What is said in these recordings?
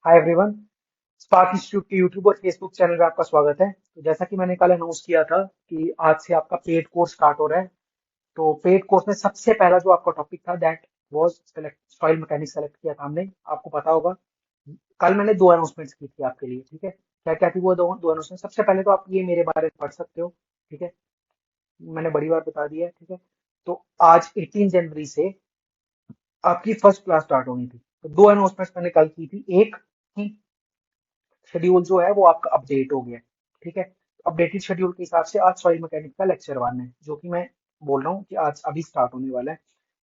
Hi everyone. Spark institute के YouTube और Facebook channel में आपका स्वागत है। तो जैसा कि मैंने कल अनाउंस किया था कि आज से आपका पेड कोर्स स्टार्ट हो रहा है। तो पेड कोर्स में सबसे पहला जो आपका टॉपिक था that was select soil mechanics select किया था हमने, आपको पता होगा। कल मैंने दो अनाउंसमेंट्स की थी आपके लिए, ठीक है। क्या क्या थी वो दो दो अनाउंसमेंट? सबसे पहले तो आप ये मेरे बारे में पढ़ सकते हो, ठीक है। मैंने बड़ी बार बता दिया है, ठीक है। तो आज 18 जनवरी से आपकी फर्स्ट क्लास स्टार्ट होनी थी। तो दो अनाउंसमेंट्स मैंने कल की थी। एक कि शेड्यूल जो है वो आपका अपडेट हो गया है, ठीक है। अपडेटेड शेड्यूल के हिसाब से आज सॉइल मैकेनिक्स का लेक्चर 1 है, जो कि मैं बोल रहा हूँ कि आज अभी स्टार्ट होने वाला है।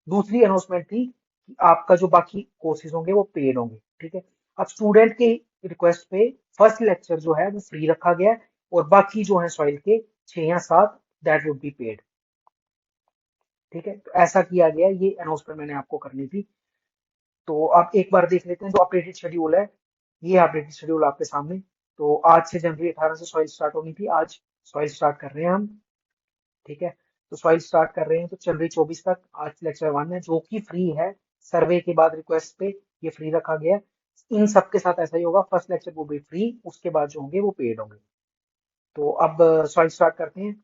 दूसरी अनाउंसमेंट थी कि आपका जो बाकी कोर्सेज होंगे वो पेड होंगे, ठीक है। अब स्टूडेंट के रिक्वेस्ट पे फर्स्ट लेक्चर जो है वो फ्री रखा गया है, और बाकी जो है सॉइल के 6 या 7 दैट वुड बी पेड, ठीक है। तो ऐसा किया गया है, ये अनाउंसमेंट मैंने आपको करनी थी। तो आप एक बार देख लेते हैं जो अपडेटेड शेड्यूल है। ये अपडेटेड शेड्यूल आपके सामने। तो आज से जनवरी 18 से सॉइल स्टार्ट होनी थी, आज सॉइल स्टार्ट कर रहे हैं हम, ठीक है। तो सॉइल स्टार्ट कर रहे हैं तो जनवरी 24 तक आज लेक्चर 1 है जो कि फ्री है। सर्वे के बाद रिक्वेस्ट पे ये फ्री रखा गया है। इन सब के साथ ऐसा ही होगा, फर्स्ट लेक्चर वो भी फ्री, उसके बाद जो होंगे वो पेड होंगे। तो अब सॉइल स्टार्ट करते हैं।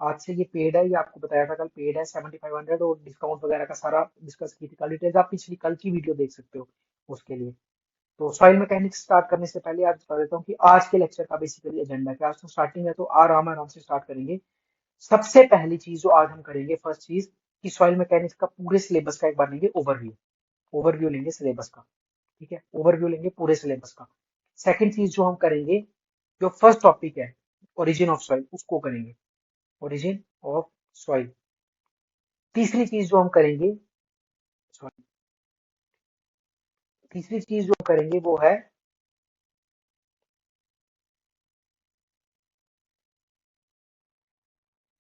आज से ये पेड है, ये आपको बताया था कल पेड है 7500, और डिस्काउंट वगैरह का सारा डिस्कस की थी कल डिटेल्स, आप पिछली कल की वीडियो देख सकते हो उसके लिए। तो सॉइल मैकेनिक्स स्टार्ट करने से पहले आज बता देता हूँ कि आज के लेक्चर का बेसिकली एजेंडा क्या है। आज तो स्टार्टिंग है तो आराम आराम से स्टार्ट करेंगे। सबसे पहली चीज जो आज हम करेंगे, फर्स्ट चीज, कि सॉइल मैकेनिक्स का पूरे सिलेबस का एक बार लेंगे ओवरव्यू। ओवरव्यू लेंगे सिलेबस का, ठीक है। ओवरव्यू लेंगे पूरे सिलेबस का। सेकंड चीज जो हम करेंगे, जो फर्स्ट टॉपिक है ओरिजिन ऑफ सॉइल, उसको करेंगे, ओरिजिन ऑफ सॉइल। तीसरी चीज जो हम करेंगे, सॉरी, तीसरी चीज जो हम करेंगे वो है,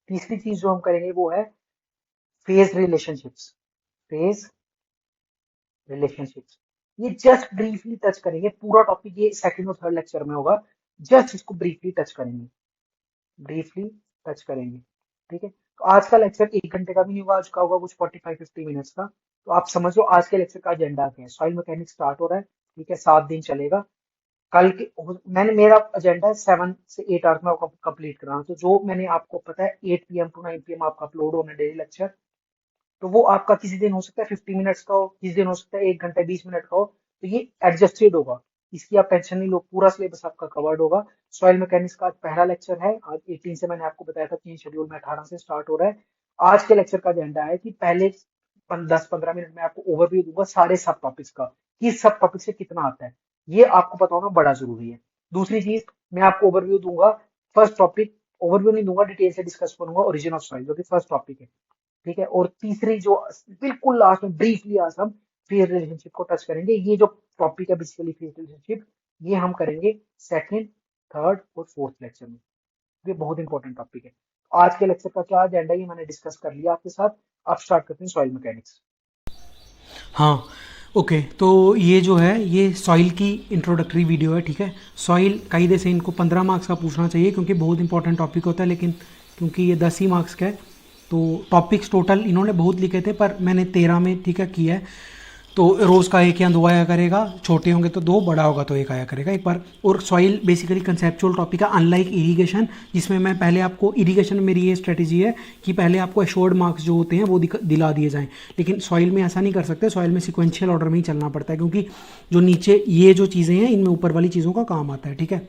तीसरी चीज जो हम करेंगे वो है फेज रिलेशनशिप्स। फेज रिलेशनशिप्स, ये जस्ट ब्रीफली टच करेंगे। पूरा टॉपिक ये सेकंड और थर्ड लेक्चर में होगा, जस्ट इसको ब्रीफली टच करेंगे, ब्रीफली टच करेंगे, ठीक है। तो आज का लेक्चर 1 घंटे का भी नहीं होगा, आज का होगा कुछ 45-50 मिनट्स का। तो आप समझ लो आज के लेक्चर का एजेंडा क्या है। सॉइल मैकेनिक्स स्टार्ट हो रहा है, ठीक है, 7 दिन चलेगा। कल के मैंने मेरा एजेंडा है 7 से 8 आवर्स में आपको कंप्लीट कराना। तो जो मैंने आपको पता है 8 PM to 9 PM आपका अपलोड होना है डेली लेक्चर। तो वो आपका किसी दिन हो सकता है 50 मिनट्स का हो, किसी दिन हो सकता है 1 घंटा 20 मिनट का हो। तो ये एडजस्टेड होगा, इसकी आप टेंशन नहीं लो, पूरा सिलेबस आपका कवर्ड होगा। सॉइल मैकेनिक्स का आज पहला लेक्चर है। आज 18 से मैंने आपको बताया था, चेंज शेड्यूल में 18 से स्टार्ट हो रहा है। आज के लेक्चर का एजेंडा है कि पहले 10-15 मिनट में आपको ओवरव्यू दूंगा सारे सब टॉपिक्स का, कि सब टॉपिक से कितना आता है, ये आपको पता होना बड़ा जरूरी है। दूसरी चीज, मैं आपको ओवरव्यू दूंगा। फर्स्ट टॉपिक ओवरव्यू नहीं दूंगा, डिटेल से डिस्कस करूंगा ओरिजिन ऑफ सॉइल, जो कि फर्स्ट टॉपिक है, ठीक है। और तीसरी जो बिल्कुल लास्ट में ब्रीफली आज हम फेयर रिलेशनशिप को टच करेंगे। ये जो टॉपिक है बेसिकली फेयर रिलेशनशिप, ये हम करेंगे सेकंड, थर्ड और फोर्थ लेक्चर में। ये बहुत इंपॉर्टेंट टॉपिक है। आज के लेक्चर का क्या एजेंडा है ये मैंने डिस्कस कर लिया आपके साथ। अब स्टार्ट करते हैं सॉइल मैकेनिक्स। हाँ, ओके। तो ये जो है ये सॉइल की इंट्रोडक्टरी वीडियो है, ठीक है। सॉइल कायदे से इनको 15 मार्क्स का पूछना चाहिए क्योंकि बहुत इंपॉर्टेंट टॉपिक होता है, लेकिन क्योंकि ये 10 ही मार्क्स का है तो टॉपिक्स टोटल इन्होंने बहुत लिखे थे पर मैंने 13 में, ठीक है, किया है। तो रोज़ का एक या दो आया करेगा, छोटे होंगे तो दो, बड़ा होगा तो एक आया करेगा एक बार। और सॉइल बेसिकली कंसेप्चुअल टॉपिक है, अनलाइक इरीगेशन, जिसमें मैं पहले आपको इरीगेशन में मेरी ये स्ट्रेटेजी है कि पहले आपको एश्योर्ड मार्क्स जो होते हैं वो दिला दिए जाएं। लेकिन सॉइल में ऐसा नहीं कर सकते, सॉइल में सिक्वेंशियल ऑर्डर में ही चलना पड़ता है क्योंकि जो नीचे ये जो चीज़ें हैं इनमें ऊपर वाली चीज़ों का काम आता है, ठीक है।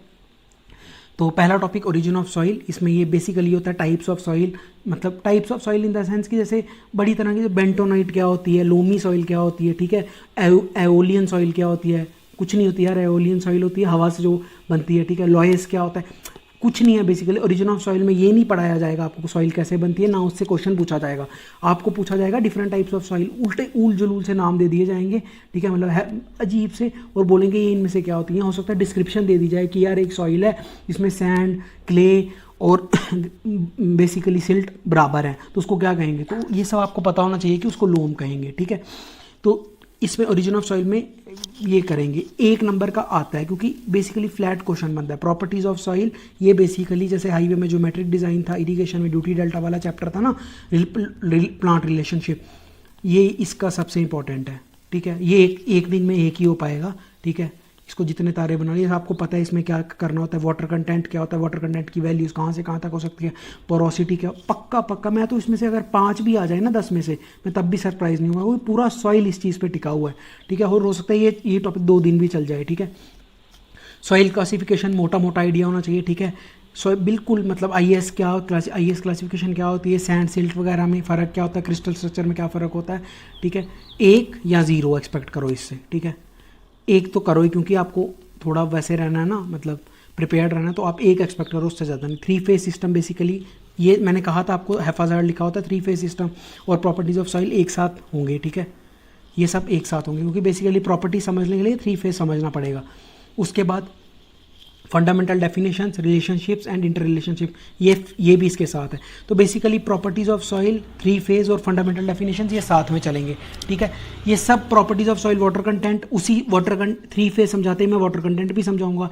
तो पहला टॉपिक ओरिजिन ऑफ सॉइल, इसमें ये बेसिकली होता है टाइप्स ऑफ सॉइल। मतलब types of soil in the sense कि जैसे बड़ी तरह की, बेंटोनाइट क्या होती है, लोमी सॉइल क्या होती है, ठीक है, एओलियन सॉइल क्या होती है, कुछ नहीं होती यार, एओलियन सॉइल होती है हवा से जो बनती है, ठीक है। लॉयस क्या होता है, कुछ नहीं है बेसिकली। ओरिजिन ऑफ सॉइल में ये नहीं पढ़ाया जाएगा आपको सॉइल कैसे बनती है, ना उससे क्वेश्चन पूछा जाएगा। आपको पूछा जाएगा डिफरेंट टाइप्स ऑफ सॉइल, उल्टे ऊल जुलूल से नाम दे दिए जाएंगे, ठीक है, मतलब है अजीब से, और बोलेंगे ये इनमें से क्या होती है। हो सकता है डिस्क्रिप्शन दे दी जाए कि यार एक सॉइल है जिसमें सैंड, क्ले और बेसिकली सिल्ट बराबर है, तो उसको क्या कहेंगे। तो ये सब आपको पता होना चाहिए कि उसको लोम कहेंगे, ठीक है। तो इसमें ओरिजिन ऑफ सॉइल में ये करेंगे, 1 नंबर का आता है क्योंकि बेसिकली फ्लैट क्वेश्चन बनता है। प्रॉपर्टीज ऑफ सॉइल, ये बेसिकली जैसे हाईवे में ज्योमेट्रिक डिजाइन था, इरिगेशन में ड्यूटी डेल्टा वाला चैप्टर था ना, प्लांट रिलेशनशिप, ये इसका सबसे इंपॉर्टेंट है, ठीक है। ये एक दिन में एक ही हो पाएगा, ठीक है। इसको जितने तारे बना लिए आपको पता है इसमें क्या करना होता है, वाटर कंटेंट क्या होता है, वाटर कंटेंट की वैल्यूज़ कहाँ से कहाँ तक हो सकती है, पोरोसिटी क्या, पक्का पक्का। मैं तो इसमें से अगर 5 भी आ जाए ना 10 में से, मैं तब भी सरप्राइज नहीं हुआ। वो पूरा सॉइल इस चीज़ पे टिका हुआ है, ठीक है। और हो सकता है ये टॉपिक 2 दिन भी चल जाए, ठीक है। सॉइल क्लासिफिकेशन मोटा मोटा आइडिया होना चाहिए, ठीक है। सो बिल्कुल मतलब आईएस क्लासिफिकेशन क्या होती है, सैंड सिल्ट वगैरह में फ़र्क क्या होता है, क्रिस्टल स्ट्रक्चर में क्या फ़र्क होता है, ठीक है। 1 या 0 एक्सपेक्ट करो इससे, ठीक है। 1 तो करो ही, क्योंकि आपको थोड़ा वैसे रहना है ना, मतलब प्रिपेयर्ड रहना है, तो आप 1 एक्सपेक्ट करो, उससे ज़्यादा नहीं। 3 फेज सिस्टम बेसिकली, ये मैंने कहा था आपको, हैफाजार्ड लिखा होता है 3 फेज सिस्टम, और प्रॉपर्टीज़ ऑफ सॉइल एक साथ होंगे, ठीक है। ये सब एक साथ होंगे, क्योंकि बेसिकली प्रॉपर्टी समझने के लिए 3 फेज समझना पड़ेगा। उसके बाद fundamental definitions, relationships and inter relationship, ये भी इसके साथ है। तो basically properties of soil, 3 phase और फंडामेंटल डेफिनेशंस ये साथ में चलेंगे, ठीक है। ये सब properties of soil, water content, उसी 3 फेज समझाते ही मैं वाटर कंटेंट भी समझाऊंगा,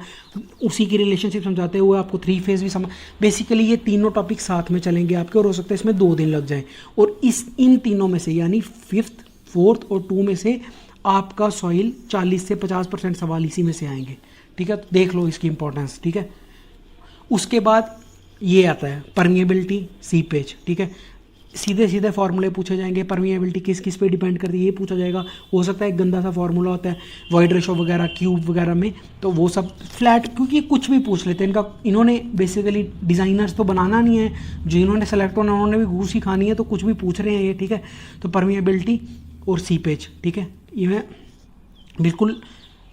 उसी की रिलेशनशिप समझाते हुए आपको 3 फेज भी समझ, बेसिकली ये तीनों टॉपिक साथ में चलेंगे आपके, और हो सकता है इसमें 2 दिन लग जाए। और इन तीनों में से यानी 5th, 4th और 2 में से आपका सॉइल 40 से 50% सवाल इसी में से आएंगे, ठीक है। तो देख लो इसकी इंपॉर्टेंस, ठीक है। उसके बाद ये आता है परमिएबिलिटी, सीपेज, ठीक है। सीधे सीधे फार्मूले पूछे जाएंगे, परमिएबिलिटी किस किस पे डिपेंड करती है ये पूछा जाएगा। हो सकता है एक गंदा सा फार्मूला होता है वॉइड रेशो वगैरह, क्यूब वगैरह में, तो वो सब फ्लैट, क्योंकि कुछ भी पूछ लेते हैं इन्होंने बेसिकली डिज़ाइनर्स तो बनाना नहीं है, जो इन्होंने सेलेक्ट होना उन्होंने भी घूस ही खानी है, तो कुछ भी पूछ रहे हैं ये, ठीक है। तो परमिएबिलिटी और सीपेज, ठीक है। ये मैं बिल्कुल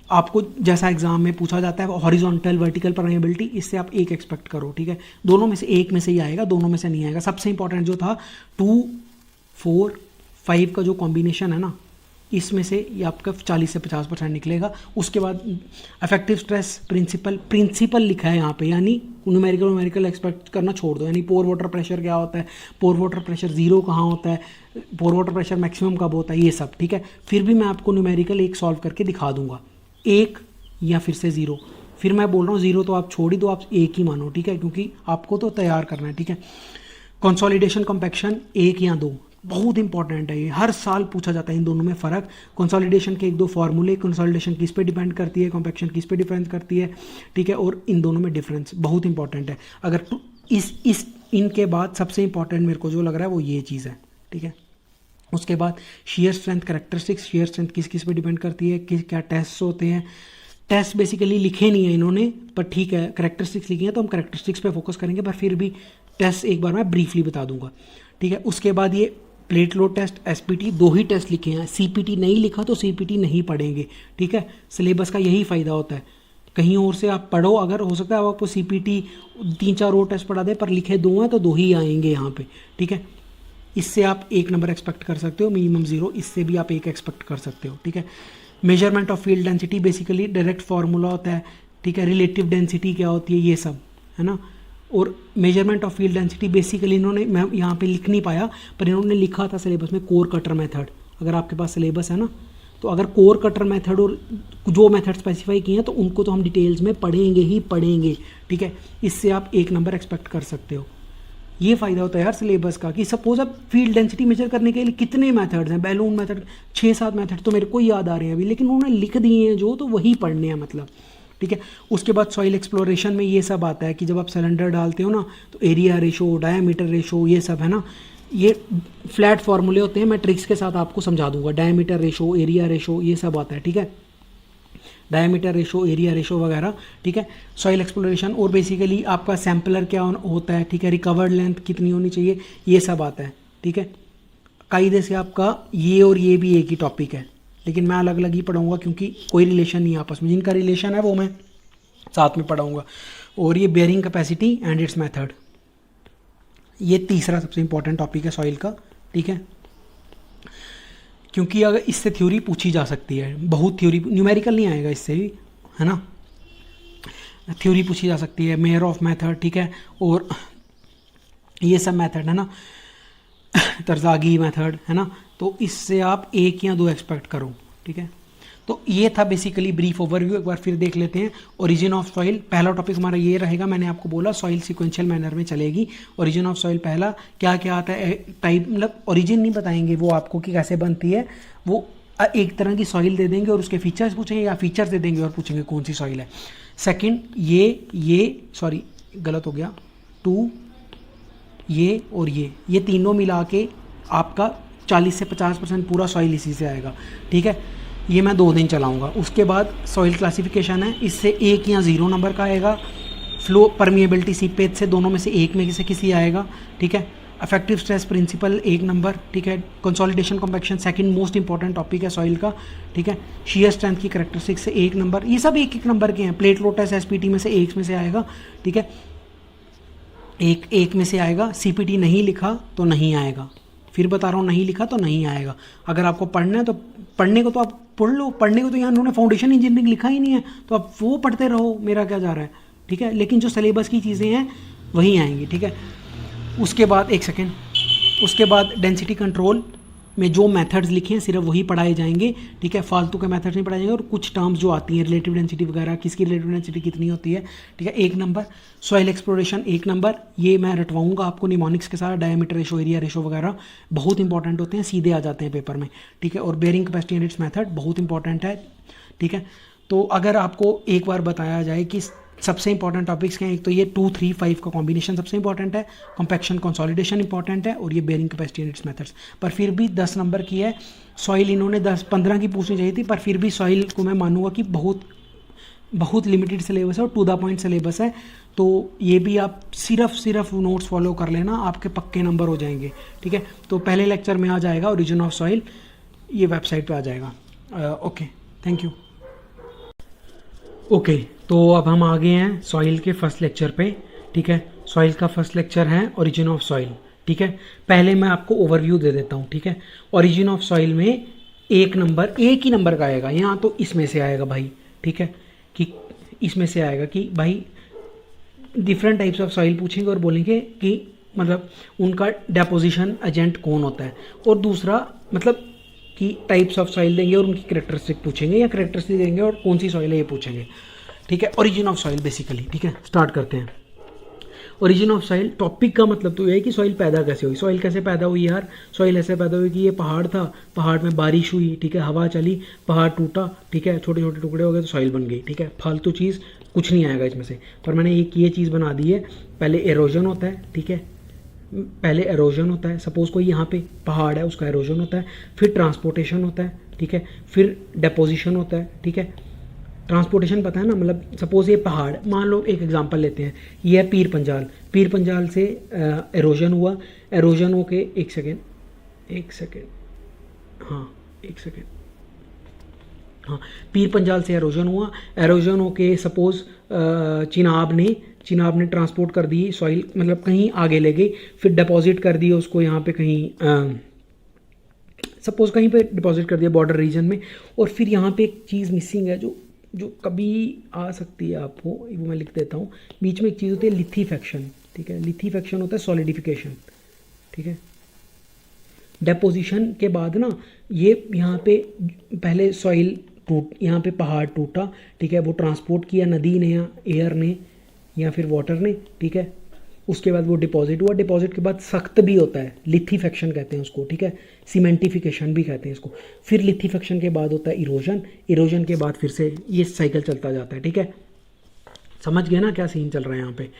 आपको जैसा एग्जाम में पूछा जाता है हॉरिजॉन्टल वर्टिकल परमेबिलिटी, इससे आप 1 एक्सपेक्ट करो, ठीक है। दोनों में से 1 में से ही आएगा, दोनों में से नहीं आएगा। सबसे इंपॉर्टेंट जो था 2, 4, 5 का जो कॉम्बिनेशन है ना, इसमें से ये आपका 40 से 50% निकलेगा। उसके बाद अफेक्टिव स्ट्रेस प्रिंसिपल लिखा है यहाँ पे, यानी न्यूमेरिकल एक्सपेक्ट करना छोड़ दो। यानी पोर वाटर प्रेशर क्या होता है, पोर वाटर प्रेशर 0 कहाँ होता है, पोर वाटर प्रेशर मैक्सिमम कब होता है, ये सब, ठीक है। फिर भी मैं आपको न्यूमेरिकल एक सॉल्व करके दिखा दूंगा, 1 या फिर से 0। फिर मैं बोल रहा हूँ 0 तो आप छोड़ ही दो, आप 1 ही मानो, ठीक है, क्योंकि आपको तो तैयार करना है, ठीक है। कंसोलिडेशन कंपैक्शन 1 या 2, बहुत इंपॉर्टेंट है ये, हर साल पूछा जाता है इन दोनों में फ़र्क। कंसोलिडेशन के 1-2 फार्मूले, कंसोलिडेशन किस पे डिपेंड करती है, कंपैक्शन किस पे डिपेंड करती है, ठीक है। और इन दोनों में डिफरेंस बहुत इंपॉर्टेंट है। अगर इनके बाद सबसे इंपॉर्टेंट मेरे को जो लग रहा है वो ये चीज़ है, ठीक है। उसके बाद shear strength characteristics, shear strength किस किस पे डिपेंड करती है, किस क्या टेस्ट होते हैं। टेस्ट बेसिकली लिखे नहीं है इन्होंने, पर ठीक है कैरेक्टरिस्टिक्स लिखी है, तो हम कैरेक्टरिस्टिक्स पे फोकस करेंगे, पर फिर भी टेस्ट एक बार मैं ब्रीफली बता दूंगा, ठीक है। उसके बाद ये प्लेट लोड टेस्ट, एसपीटी, 2 ही टेस्ट लिखे हैं, सीपीटी नहीं लिखा तो सीपीटी नहीं पढ़ेंगे, ठीक है। सिलेबस का यही फ़ायदा होता है, कहीं और से आप पढ़ो, अगर हो सकता है आपको सीपीटी 3-4 और टेस्ट पढ़ा दे, पर लिखे 2 हैं तो 2 ही आएंगे यहाँ पे, ठीक है। इससे आप 1 नंबर एक्सपेक्ट कर सकते हो, मिनिमम 0, इससे भी आप 1 एक्सपेक्ट कर सकते हो, ठीक है। Measurement of field density basically direct formula होता है, ठीक है। रिलेटिव डेंसिटी क्या होती है, ये सब है ना। और measurement of field density basically इन्होंने, मैं यहाँ पे लिख नहीं पाया, पर इन्होंने लिखा था सिलेबस में कोर कटर मेथड। अगर आपके पास सिलेबस है ना, तो अगर कोर कटर मेथड और जो मेथड स्पेसिफाई किए हैं तो उनको तो हम डिटेल्स में पढ़ेंगे ही पढ़ेंगे, ठीक है। इससे आप 1 नंबर एक्सपेक्ट कर सकते हो। ये फ़ायदा होता है यार सिलेबस का, कि सपोज अब फील्ड डेंसिटी मेजर करने के लिए कितने मेथड्स हैं, बैलून मेथड 6-7 मेथड तो मेरे को याद आ रहे हैं अभी, लेकिन उन्होंने लिख दिए हैं जो, तो वही पढ़ने हैं मतलब, ठीक है। उसके बाद सॉइल एक्सप्लोरेशन में ये सब आता है कि जब आप सिलेंडर डालते हो ना, तो एरिया रेशो, डायमीटर रेशो, ये सब है ना, ये फ्लैट फार्मूले होते हैं, मैं ट्रिक्स के साथ आपको समझा दूंगा। डायमीटर रेशो, एरिया रेशो, ये सब आता है, ठीक है। डायमीटर रेशो, एरिया रेशो वगैरह, ठीक है। सॉइल एक्सप्लोरेशन, और बेसिकली आपका सैम्पलर क्या होता है, ठीक है। रिकवर्ड लेंथ कितनी होनी चाहिए, ये सब आता है, ठीक है। कायदे से आपका ये और ये भी एक ही टॉपिक है, लेकिन मैं अलग अलग ही पढ़ाऊंगा, क्योंकि कोई रिलेशन नहीं है आपस में, जिनका रिलेशन है वो मैं साथ में पढ़ाऊंगा। और ये bearing capacity and it's method, ये तीसरा सबसे इंपॉर्टेंट टॉपिक है सॉइल का, ठीक है। क्योंकि अगर इससे थ्योरी पूछी जा सकती है, बहुत थ्योरी, न्यूमेरिकल नहीं आएगा इससे भी, है ना, थ्योरी पूछी जा सकती है, मेयर ऑफ मेथड, ठीक है। और ये सब मेथड है ना, तरजागी मेथड है ना, तो इससे आप 1 या 2 एक्सपेक्ट करो, ठीक है। तो ये था बेसिकली ब्रीफ ओवरव्यू। एक बार फिर देख लेते हैं। ओरिजिन ऑफ सॉइल, पहला टॉपिक हमारा ये रहेगा, मैंने आपको बोला सॉइल सिक्वेंशियल मैनर में चलेगी। ओरिजिन ऑफ सॉइल पहला क्या क्या आता है, टाइप, मतलब ओरिजिन नहीं बताएंगे वो आपको कि कैसे बनती है, वो एक तरह की सॉइल दे देंगे और उसके फीचर्स पूछेंगे, या फीचर्स दे देंगे और पूछेंगे कौन सी सॉइल है। सेकंड, ये सॉरी गलत हो गया, 2 ये और ये तीनों मिला के आपका 40 से 50% पूरा सॉइल इसी से आएगा, ठीक है। ये मैं 2 दिन चलाऊंगा। उसके बाद सॉइल क्लासिफिकेशन है, इससे 1 या 0 नंबर का आएगा। फ्लो, परमिएबिलिटी, सीपेज से दोनों में से एक में से किसी आएगा, ठीक है। अफेक्टिव स्ट्रेस प्रिंसिपल 1 नंबर, ठीक है। Consolidation compaction second most important topic है सॉइल का, ठीक है। शियर स्ट्रेंथ की करेक्टरिस्टिक्स से 1 नंबर, ये सब 1-1 नंबर के हैं। प्लेट लोटस एसपीटी में से एक में से आएगा, ठीक है, एक में से आएगा। सीपीटी नहीं लिखा तो नहीं आएगा, फिर बता रहा हूँ, नहीं लिखा तो नहीं आएगा। अगर आपको पढ़ना है तो पढ़ने को तो आप पढ़ लो, पढ़ने को तो यहाँ उन्होंने फाउंडेशन इंजीनियरिंग लिखा ही नहीं है, तो आप वो पढ़ते रहो, मेरा क्या जा रहा है, ठीक है। लेकिन जो सिलेबस की चीज़ें हैं वही आएंगी, ठीक है। उसके बाद एक सेकेंड, उसके बाद डेंसिटी कंट्रोल में जो मेथड्स लिखे हैं सिर्फ वही पढ़ाए जाएंगे, ठीक है। फालतू के मेथड्स नहीं पढ़ाए जाएंगे। और कुछ टर्म्स जो आती हैं, रिलेटिव डेंसिटी वगैरह, किसकी रिलेटिव डेंसिटी कितनी होती है, ठीक है, 1 नंबर। सॉइल एक्सप्लोरेशन 1 नंबर, ये मैं रटवाऊंगा आपको निमोनिक्स के साथ। डायमीटर रेशो, एरिया रेशो वगैरह बहुत इंपॉर्टेंट होते हैं, सीधे आ जाते हैं पेपर में, ठीक है। और bearing capacity and it's method बहुत इंपॉर्टेंट है, ठीक है। तो अगर आपको एक बार बताया जाए कि सबसे इंपॉर्टेंट टॉपिक्स क्या हैं, एक तो ये 2, 3, 5 का कॉम्बिनेशन सबसे इंपॉर्टेंट है, कॉम्पैक्शन कंसोलिडेशन इंपॉर्टेंट है, और ये bearing capacity and it's methods. पर फिर भी 10 नंबर की है सॉइल, इन्होंने 10-15 की पूछनी चाहिए थी, पर फिर भी सॉइल को मैं मानूंगा कि बहुत लिमिटेड सिलेबस है और टू द पॉइंट सिलेबस है। तो ये भी आप सिर्फ नोट्स फॉलो कर लेना, आपके पक्के नंबर हो जाएंगे, ठीक है। तो पहले लेक्चर में आ जाएगा ओरिजिन ऑफ सॉइल, ये वेबसाइट पे आ जाएगा। Okay, thank you. ओके, तो अब हम आ गए हैं सॉइल के फर्स्ट लेक्चर पे, ठीक है। सॉइल का फर्स्ट लेक्चर है ओरिजिन ऑफ सॉइल, ठीक है। पहले मैं आपको ओवरव्यू दे देता हूँ, ठीक है। ओरिजिन ऑफ सॉइल में 1 नंबर, एक ही नंबर का आएगा यहाँ, तो इसमें से आएगा भाई, ठीक है, कि इसमें से आएगा कि भाई डिफरेंट टाइप्स ऑफ सॉइल पूछेंगे और बोलेंगे कि मतलब उनका डेपोजिशन एजेंट कौन होता है। और दूसरा मतलब कि टाइप्स ऑफ सॉइल देंगे और उनकी करेक्टरिस्टिक पूछेंगे, या करेक्टरिस्टिक देंगे और कौन सी सॉइल है ये पूछेंगे, ठीक है। ओरिजिन ऑफ सॉइल बेसिकली, ठीक है। स्टार्ट करते हैं। ओरिजिन ऑफ सॉइल टॉपिक का मतलब तो ये है कि सॉइल पैदा कैसे हुई। सॉइल कैसे पैदा हुई यार? सॉइल ऐसे पैदा हुई कि ये पहाड़ था, पहाड़ में बारिश हुई, ठीक है, हवा चली, पहाड़ टूटा, ठीक है, छोटे छोटे टुकड़े हो गए तो सॉइल बन गई, ठीक है। फालतू चीज़ कुछ नहीं आएगा इसमें से, पर मैंने एक ये चीज़ बना दी है। पहले एरोजन होता है, ठीक है, पहले एरोजन होता है, सपोज कोई यहाँ पे पहाड़ है उसका एरोजन होता है, फिर ट्रांसपोर्टेशन होता है, ठीक है, फिर डेपोजिशन होता है, ठीक है। ट्रांसपोर्टेशन पता है ना, मतलब सपोज ये पहाड़, मान लो एक एग्जांपल लेते हैं, ये है पीर पंजाल, पीर पंजाल से एरोजन हुआ, एरोजन होके एक सेकेंड, हाँ, पीर पंजाल से एरोजन हुआ, एरोजन होके सपोज चिनाब ने ट्रांसपोर्ट कर दी सॉइल, मतलब कहीं आगे ले गई, फिर डिपॉजिट कर दी उसको यहाँ पे कहीं, सपोज कहीं पे डिपॉजिट कर दिया बॉर्डर रीजन में। और फिर यहाँ पे एक चीज़ मिसिंग है जो कभी आ सकती है आपको, वो मैं लिख देता हूँ। बीच में एक चीज़ होती है लिथीफेक्शन, ठीक है। लिथीफेक्शन होता है सॉलिडिफिकेशन, ठीक है। डेपोजिशन के बाद ना ये यहाँ पे पहले सॉइल यहाँ पे पहाड़ टूटा, ठीक है, वो ट्रांसपोर्ट किया नदी ने या एयर ने या फिर वाटर ने, ठीक है। उसके बाद वो डिपॉजिट हुआ, डिपॉजिट के बाद सख्त भी होता है, लिथीफेक्शन कहते हैं उसको, ठीक है, सीमेंटिफिकेशन भी कहते हैं इसको। फिर लिथीफेक्शन के बाद होता है इरोजन, इरोजन के बाद फिर से ये साइकिल चलता जाता है, ठीक है। समझ गए ना क्या सीन चल रहा है यहाँ पे,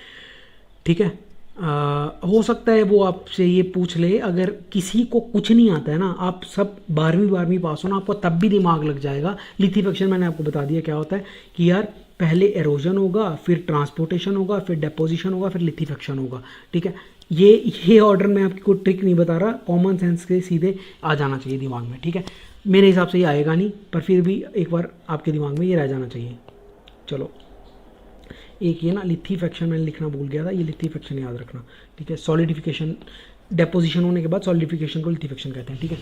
ठीक है। हो सकता है वो आपसे ये पूछ ले, अगर किसी को कुछ नहीं आता है ना, आप सब 12वीं पास हो ना, आपको तब भी दिमाग लग जाएगा। लिथीफेक्शन मैंने आपको बता दिया क्या होता है कि यार पहले एरोजन होगा, फिर ट्रांसपोर्टेशन होगा, फिर डेपोजिशन होगा, फिर लिथीफेक्शन होगा, ठीक है। ये ऑर्डर में आपकी कोई ट्रिक नहीं बता रहा, कॉमन सेंस के सीधे आ जाना चाहिए दिमाग में, ठीक है। मेरे हिसाब से ये आएगा नहीं, पर फिर भी एक बार आपके दिमाग में ये रह जाना चाहिए। चलो, एक ये ना लिथीफेक्शन मैंने लिखना भूल गया था, ये लिथीफेक्शन याद रखना, ठीक है। सॉलिडिफिकेशन, डेपोजिशन होने के बाद सॉलिडिफिकेशन को लिथीफेक्शन कहते हैं, ठीक है।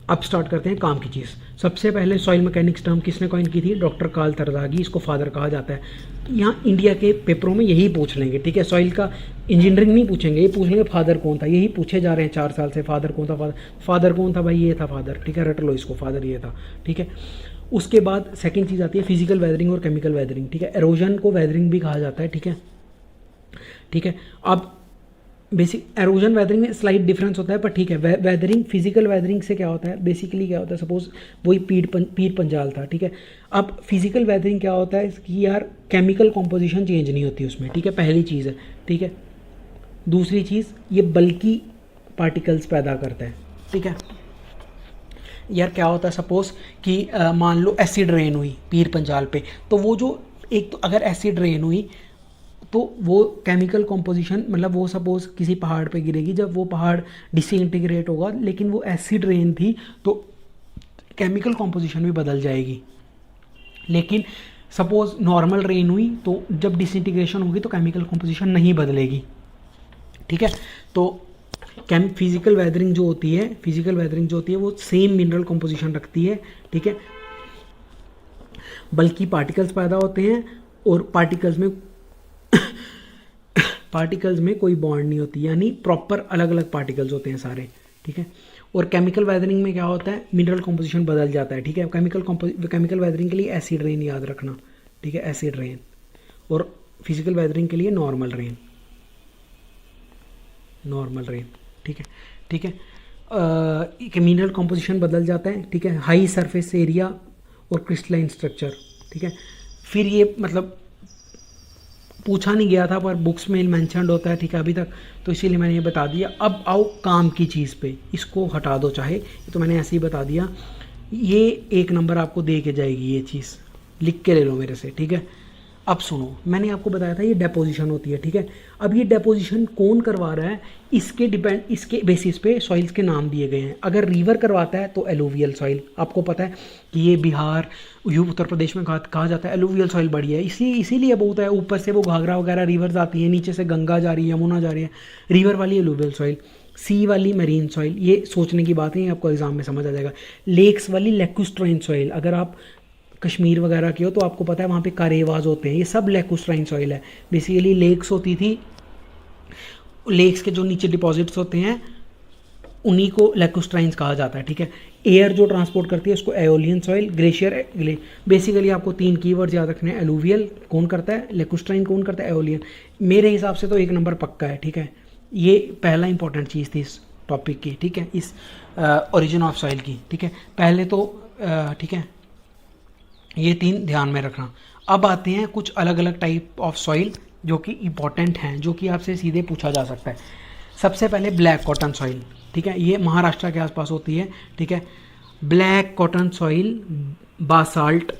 अब स्टार्ट करते हैं काम की चीज़। सबसे पहले सॉइल मैकेनिक्स टर्म किसने कॉइन की थी? डॉक्टर कार्ल तरदागी, इसको फादर कहा जाता है। यहाँ इंडिया के पेपरों में यही पूछ लेंगे, ठीक है। सॉइल का इंजीनियरिंग नहीं पूछेंगे, ये पूछ लेंगे फादर कौन था, यही पूछे जा रहे हैं 4 साल से, फादर कौन था, फादर कौन था भाई, ये था फादर, ठीक है, रट लो इसको, फादर ये था, ठीक है। उसके बाद सेकंड चीज़ आती है फिजिकल वेदरिंग और केमिकल वेदरिंग, ठीक है। एरोजन को वेदरिंग भी कहा जाता है, ठीक है, ठीक है। अब बेसिक एरोजन वेदरिंग में स्लाइट डिफरेंस होता है, पर ठीक है। वेदरिंग, फिजिकल वेदरिंग से क्या होता है, बेसिकली क्या होता है, सपोज वही पीर पंजाल था, ठीक है। अब फिजिकल वेदरिंग क्या होता है कि यार केमिकल कॉम्पोजिशन चेंज नहीं होती उसमें, ठीक है, पहली चीज़ है, ठीक है। दूसरी चीज़, ये बल्कि पार्टिकल्स पैदा करता है, ठीक है। यार क्या होता है, सपोज कि मान लो एसिड रेन हुई पीर पंजाल पे, तो वो जो एक, तो अगर एसिड रेन हुई तो वो केमिकल कॉम्पोजिशन, मतलब वो सपोज किसी पहाड़ पे गिरेगी, जब वो पहाड़ डिसइंटीग्रेट होगा, लेकिन वो एसिड रेन थी तो केमिकल कॉम्पोजिशन भी बदल जाएगी। लेकिन सपोज नॉर्मल रेन हुई तो जब डिसइंटीग्रेशन होगी तो केमिकल कॉम्पोजिशन नहीं बदलेगी, ठीक है। तो फिजिकल वेदरिंग जो होती है, वो सेम मिनरल कॉम्पोजिशन रखती है, ठीक है, बल्कि पार्टिकल्स पैदा होते हैं और पार्टिकल्स में कोई बॉन्ड नहीं होती, यानी प्रॉपर अलग अलग पार्टिकल्स होते हैं सारे, ठीक है। और केमिकल वेदरिंग में क्या होता है, मिनरल कॉम्पोजिशन बदल जाता है, ठीक है। केमिकल वेदरिंग के लिए एसिड रेन याद रखना, ठीक है, एसिड रेन। और फिजिकल वेदरिंग के लिए नॉर्मल रेन, ठीक है, ठीक है। मिनरल कॉम्पोजिशन बदल जाता है, ठीक है, हाई सरफेस एरिया और क्रिस्टलाइन स्ट्रक्चर, ठीक है। फिर ये मतलब पूछा नहीं गया था पर बुक्स में मेंशन्ड होता है, ठीक है, अभी तक, तो इसीलिए मैंने ये बता दिया। अब आओ काम की चीज़ पे, इसको हटा दो चाहे, तो मैंने ऐसे ही बता दिया। ये 1 नंबर आपको दे के जाएगी, ये चीज़ लिख के ले लो मेरे से, ठीक है। अब सुनो, मैंने आपको बताया था ये डेपोजिशन होती है, ठीक है। अब ये डेपोजिशन कौन करवा रहा है, इसके बेसिस पे सॉइल्स के नाम दिए गए हैं। अगर रिवर करवाता है तो एलुवियल सॉइल, आपको पता है कि ये बिहार, उत्तर प्रदेश में कहा जाता है एलुवियल सॉइल बढ़िया है, इसीलिए बहुत है। ऊपर से वो घाघरा वगैरह रिवर्स आती है, नीचे से गंगा जा रही है, यमुना जा रही है, रिवर वाली एलुवियल सॉइल। सी वाली मरीन सॉइल, ये सोचने की बात नहीं, आपको एग्जाम में समझ आ जाएगा। लेक्स वाली लेकुस्ट्राइन सॉइल, अगर आप कश्मीर वगैरह की हो तो आपको पता है वहाँ पे कारेवाज होते हैं, ये सब लेकुस्ट्राइन सॉइल है। बेसिकली लेक्स होती थी, लेक्स के जो नीचे डिपॉजिट्स होते हैं उन्हीं को लेकुस्ट्राइन्स कहा जाता है, ठीक है। एयर जो ट्रांसपोर्ट करती है उसको एओलियन सॉइल, ग्लेशियर। बेसिकली आपको 3 कीवर्ड्स याद रखने हैं, एलुवियल कौन करता है, लेकुस्ट्राइन कौन करता है, एओलियन। मेरे हिसाब से तो 1 नंबर पक्का है, ठीक है। ये पहला इंपॉर्टेंट चीज़ थी इस टॉपिक की, ठीक है, इस ओरिजिन ऑफ सॉइल की, ठीक है, पहले तो ठीक है, ये 3 ध्यान में रखना। अब आते हैं कुछ अलग अलग टाइप ऑफ सॉइल जो कि इंपॉर्टेंट हैं, जो कि आपसे सीधे पूछा जा सकता है। सबसे पहले ब्लैक कॉटन सॉइल, ठीक है, ये महाराष्ट्र के आसपास होती है, ठीक है। ब्लैक कॉटन सॉइल बासाल्ट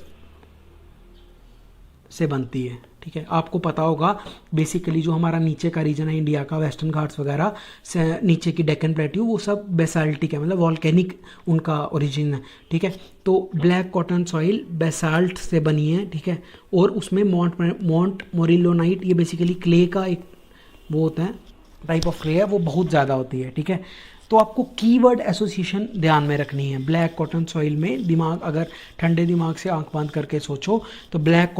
से बनती है, ठीक है। आपको पता होगा बेसिकली जो हमारा नीचे का रीजन है इंडिया का, वेस्टर्न घाट्स वगैरह से नीचे की डेक्कन प्लेट्यू, वो सब बेसाल्टिक है, मतलब वॉल्केनिक उनका ओरिजिन है, ठीक है। तो ब्लैक कॉटन सॉइल बेसाल्ट से बनी है, ठीक है। और उसमें मॉन्ट मोरिलोनाइट, ये बेसिकली क्ले का एक वो होता है, टाइप ऑफ क्ले है, वो बहुत ज़्यादा होती है, ठीक है। तो आपको कीवर्ड एसोसिएशन ध्यान में रखनी है। ब्लैक कॉटन सॉइल में दिमाग, अगर ठंडे दिमाग से आंख बंद करके सोचो तो ब्लैक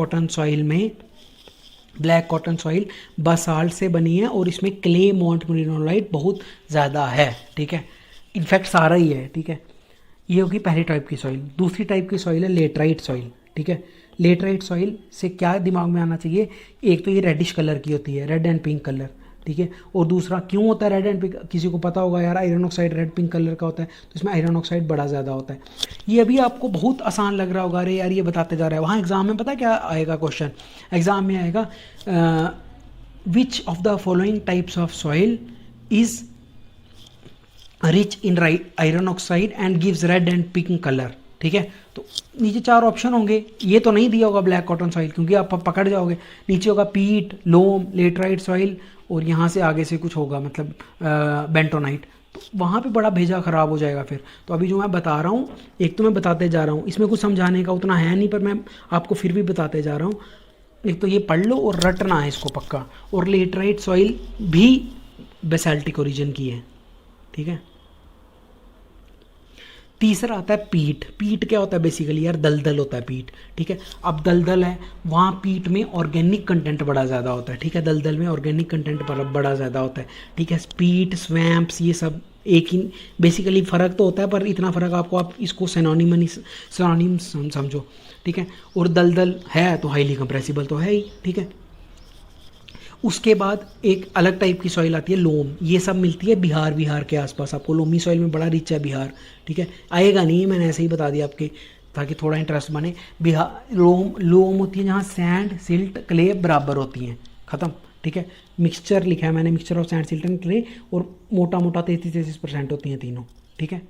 कॉटन सॉइल बसाल्ट से बनी है और इसमें क्ले मॉन्ट मोरिलोनाइट बहुत ज़्यादा है, ठीक है, इनफैक्ट सारा ही है, ठीक है। ये होगी पहली टाइप की सॉइल। दूसरी टाइप की सॉइल है लेटराइट सॉइल, ठीक है। लेटराइट सॉइल से क्या दिमाग में आना चाहिए, एक तो ये रेडिश कलर की होती है, रेड एंड पिंक कलर, ठीक है। और दूसरा क्यों होता है रेड एंड पिंक, किसी को पता होगा यार, iron oxide red pink colour का होता है, तो इसमें आयरन ऑक्साइड बड़ा ज़्यादा होता है। ये अभी आपको बहुत आसान लग रहा होगा, अरे यार ये बताते जा रहा है, वहाँ एग्जाम में पता क्या आएगा क्वेश्चन, एग्जाम में आएगा विच of the following types of soil is rich in iron oxide and gives red and pink colour, ठीक है। तो नीचे 4 ऑप्शन होंगे, ये तो नहीं दिया होगा ब्लैक कॉटन सॉइल, क्योंकि आप पकड़ जाओगे। नीचे होगा पीट, लोम, लेटराइट सॉइल, और यहाँ से आगे से कुछ होगा, मतलब बेंटोनाइट, तो वहाँ पे बड़ा भेजा ख़राब हो जाएगा फिर। तो अभी जो मैं बता रहा हूँ, एक तो मैं बताते जा रहा हूँ, इसमें कुछ समझाने का उतना है नहीं, पर मैं आपको फिर भी बताते जा रहा हूँ। एक तो ये पढ़ लो और रटना है इसको पक्का। और लेटराइट सॉइल भी बेसाल्टिक ओरिजिन की है, ठीक है। तीसरा आता है पीट। पीट क्या होता है, बेसिकली यार दलदल होता है पीट, ठीक है। अब दलदल है, वहाँ पीट में ऑर्गेनिक कंटेंट बड़ा ज़्यादा होता है, ठीक है। दलदल में ऑर्गेनिक कंटेंट बड़ा ज़्यादा होता है, ठीक है। पीट, स्वैम्प्स, ये सब एक ही, बेसिकली फ़र्क तो होता है, पर इतना फ़र्क आपको, आप इसको सिनोनिम समझो, ठीक है। और दलदल है तो हाईली कंप्रेसिबल तो है ही, ठीक है। उसके बाद एक अलग टाइप की सॉइल आती है लोम, ये सब मिलती है बिहार के आसपास, आपको लोमी सॉइल में बड़ा रिच है बिहार, ठीक है। आएगा नहीं, मैंने ऐसे ही बता दिया आपके ताकि थोड़ा इंटरेस्ट बने। बिहार लोम लोम होती है जहाँ सैंड सिल्ट क्ले बराबर होती हैं, ख़त्म, ठीक है। मिक्सचर लिखा है मैंने, mixture of sand silt and clay, और मोटा मोटा 33% होती हैं तीनों, ठीक है।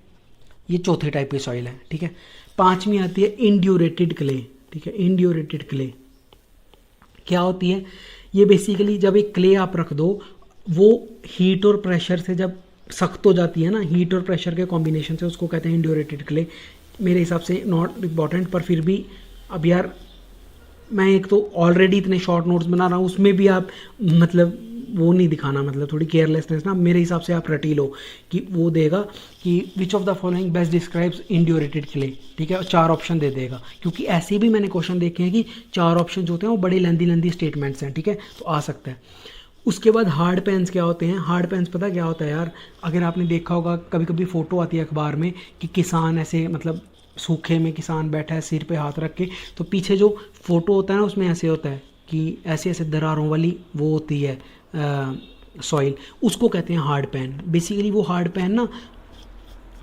ये चौथे टाइप की सॉइल है, ठीक है। पांचवी आती है इंड्यूरेटेड क्ले, ठीक है। इंड्यूरेटेड क्ले क्या होती है? ये बेसिकली जब एक क्ले आप रख दो, वो हीट और प्रेशर से जब सख्त हो जाती है ना, हीट और प्रेशर के कॉम्बिनेशन से, उसको कहते हैं इंड्यूरेटेड क्ले। मेरे हिसाब से नॉट इम्पॉर्टेंट, पर फिर भी अब यार मैं एक तो ऑलरेडी इतने शॉर्ट नोट्स बना रहा हूँ, उसमें भी आप मतलब वो नहीं दिखाना, मतलब थोड़ी केयरलेसनेस ना, मेरे हिसाब से आप रट ही लो कि वो देगा कि which of the following best describes indurated clay, ठीक है, और 4 ऑप्शन दे देगा, क्योंकि ऐसे भी मैंने क्वेश्चन देखे हैं कि 4 ऑप्शन जो होते हैं वो बड़े लेंदी स्टेटमेंट्स हैं, ठीक है, तो आ सकता है। उसके बाद हार्ड पेन्स क्या होते हैं? हार्ड पेन्स पता क्या होता है यार? अगर आपने देखा होगा कभी कभी फ़ोटो आती है अखबार में कि किसान ऐसे मतलब सूखे में किसान बैठा है सिर पे हाथ रख के, तो पीछे जो फोटो होता है ना उसमें ऐसे होता है कि ऐसे ऐसे दरारों वाली वो होती है सॉइल, उसको कहते हैं हार्ड पैन। बेसिकली वो हार्ड पैन ना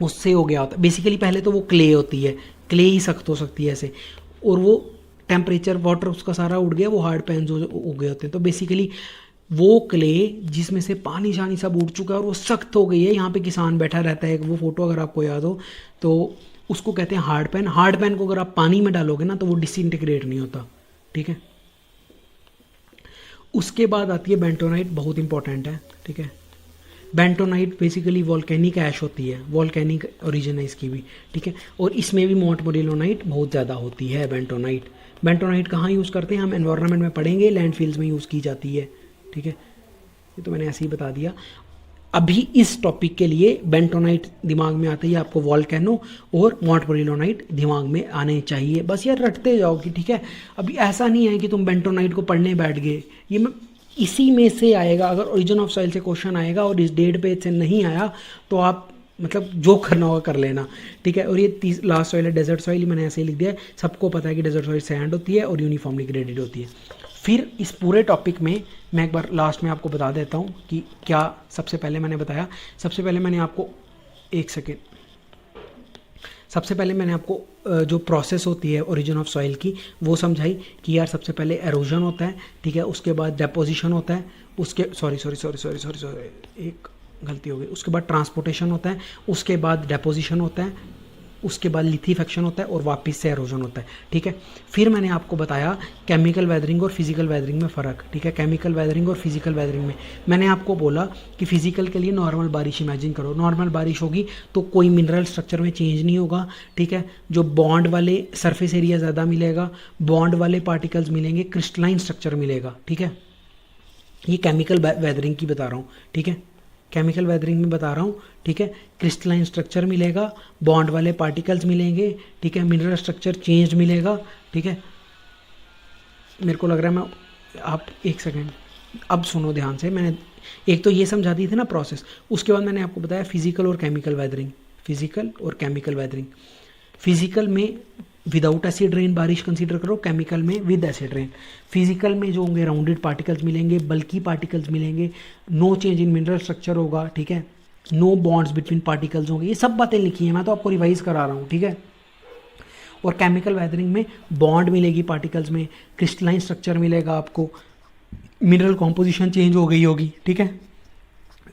उससे हो गया होता है, बेसिकली पहले तो वो क्ले होती है, क्ले ही सख्त हो सकती है ऐसे, और वो टेम्परेचर वाटर उसका सारा उड़ गया, वो हार्ड पैन जो हो गए होते हैं। तो बेसिकली वो क्ले जिसमें से पानी शानी सब उड़ चुका है और वो सख्त हो गई है, यहाँ पे किसान बैठा रहता है, वो फोटो अगर आपको याद हो तो उसको कहते हैं हार्ड पैन। हार्ड पैन को अगर आप पानी में डालोगे ना तो वो डिसइंटीग्रेट नहीं होता, ठीक है। उसके बाद आती है बेंटोनाइट, बहुत इंपॉर्टेंट है, ठीक है। बेंटोनाइट बेसिकली वॉल्केनिक ऐश होती है, वॉल्केनिक ओरिजिन है इसकी भी, ठीक है, और इसमें भी मोंटमोरिलोनाइट बहुत ज़्यादा होती है। बेंटोनाइट बेंटोनाइट कहाँ यूज़ करते हैं हम? एनवायरनमेंट में पढ़ेंगे, लैंडफिल्स में यूज़ की जाती है, ठीक है। ये तो मैंने ऐसे ही बता दिया। अभी इस टॉपिक के लिए बेंटोनाइट दिमाग में आते ही आपको वॉल्केनो और मोंटमोरिलोनाइट दिमाग में आने चाहिए, बस यार रटते जाओगे, ठीक है। अभी ऐसा नहीं है कि तुम बेंटोनाइट को पढ़ने बैठ गए, ये मैं इसी में से आएगा। अगर ओरिजिन ऑफ सॉइल से क्वेश्चन आएगा और इस डेट पेज से नहीं आया तो आप मतलब जो करना होगा कर लेना, ठीक है। और ये लास्ट सॉइल है डेजर्ट सॉइल, मैंने ऐसे ही लिख दिया है, सबको पता है कि डेजर्ट सॉइल सैंड होती है और यूनिफॉर्मली ग्रेडेड होती है। फिर इस पूरे टॉपिक में मैं एक बार लास्ट में आपको बता देता हूँ कि क्या सबसे पहले मैंने बताया। सबसे पहले मैंने आपको एक सेकेंड, सबसे पहले मैंने आपको जो प्रोसेस होती है ओरिजिन ऑफ सॉइल की वो समझाई कि यार सबसे पहले एरोजन होता है, ठीक है, उसके बाद डेपोजिशन होता है, उसके सॉरी एक गलती हो गई, उसके बाद ट्रांसपोर्टेशन होता है, उसके बाद डेपोजिशन होता है, उसके बाद लिथीफेक्शन होता है और वापस से एरोजन होता है, ठीक है। फिर मैंने आपको बताया केमिकल वेदरिंग और फिजिकल वेदरिंग में फ़र्क, ठीक है। केमिकल वेदरिंग और फिजिकल वेदरिंग में मैंने आपको बोला कि फिजिकल के लिए नॉर्मल बारिश इमेजिन करो, नॉर्मल बारिश होगी तो कोई मिनरल स्ट्रक्चर में चेंज नहीं होगा, ठीक है। जो बॉन्ड वाले सरफेस एरिया ज़्यादा मिलेगा, बॉन्ड वाले पार्टिकल्स मिलेंगे, क्रिस्टलाइन स्ट्रक्चर मिलेगा, ठीक है। ये केमिकल वेदरिंग की बता रहा हूँ, ठीक है, केमिकल वेदरिंग में बता रहा हूँ, ठीक है। क्रिस्टलाइन स्ट्रक्चर मिलेगा, बॉन्ड वाले पार्टिकल्स मिलेंगे, ठीक है, मिनरल स्ट्रक्चर चेंज मिलेगा, ठीक है। मेरे को लग रहा है मैं आप एक सेकेंड अब सुनो ध्यान से, मैंने एक तो ये समझा दी थी ना प्रोसेस, उसके बाद मैंने आपको बताया फिजिकल और केमिकल वेदरिंग, फिजिकल और केमिकल वेदरिंग। फिजिकल में विदाउट एसिड रेन बारिश कंसीडर करो, केमिकल में विद एसिड रेन। फिजिकल में जो होंगे राउंडेड पार्टिकल्स मिलेंगे, बल्की पार्टिकल्स मिलेंगे, no change in mineral structure होगा, ठीक है, नो बॉन्ड्स बिटवीन पार्टिकल्स होंगे। ये सब बातें लिखी हैं, मैं तो आपको रिवाइज करा रहा हूँ, ठीक है। और केमिकल वेदरिंग में बॉन्ड मिलेगी पार्टिकल्स में, क्रिस्टलाइन स्ट्रक्चर मिलेगा आपको, मिनरल कॉम्पोजिशन चेंज हो गई होगी, ठीक है।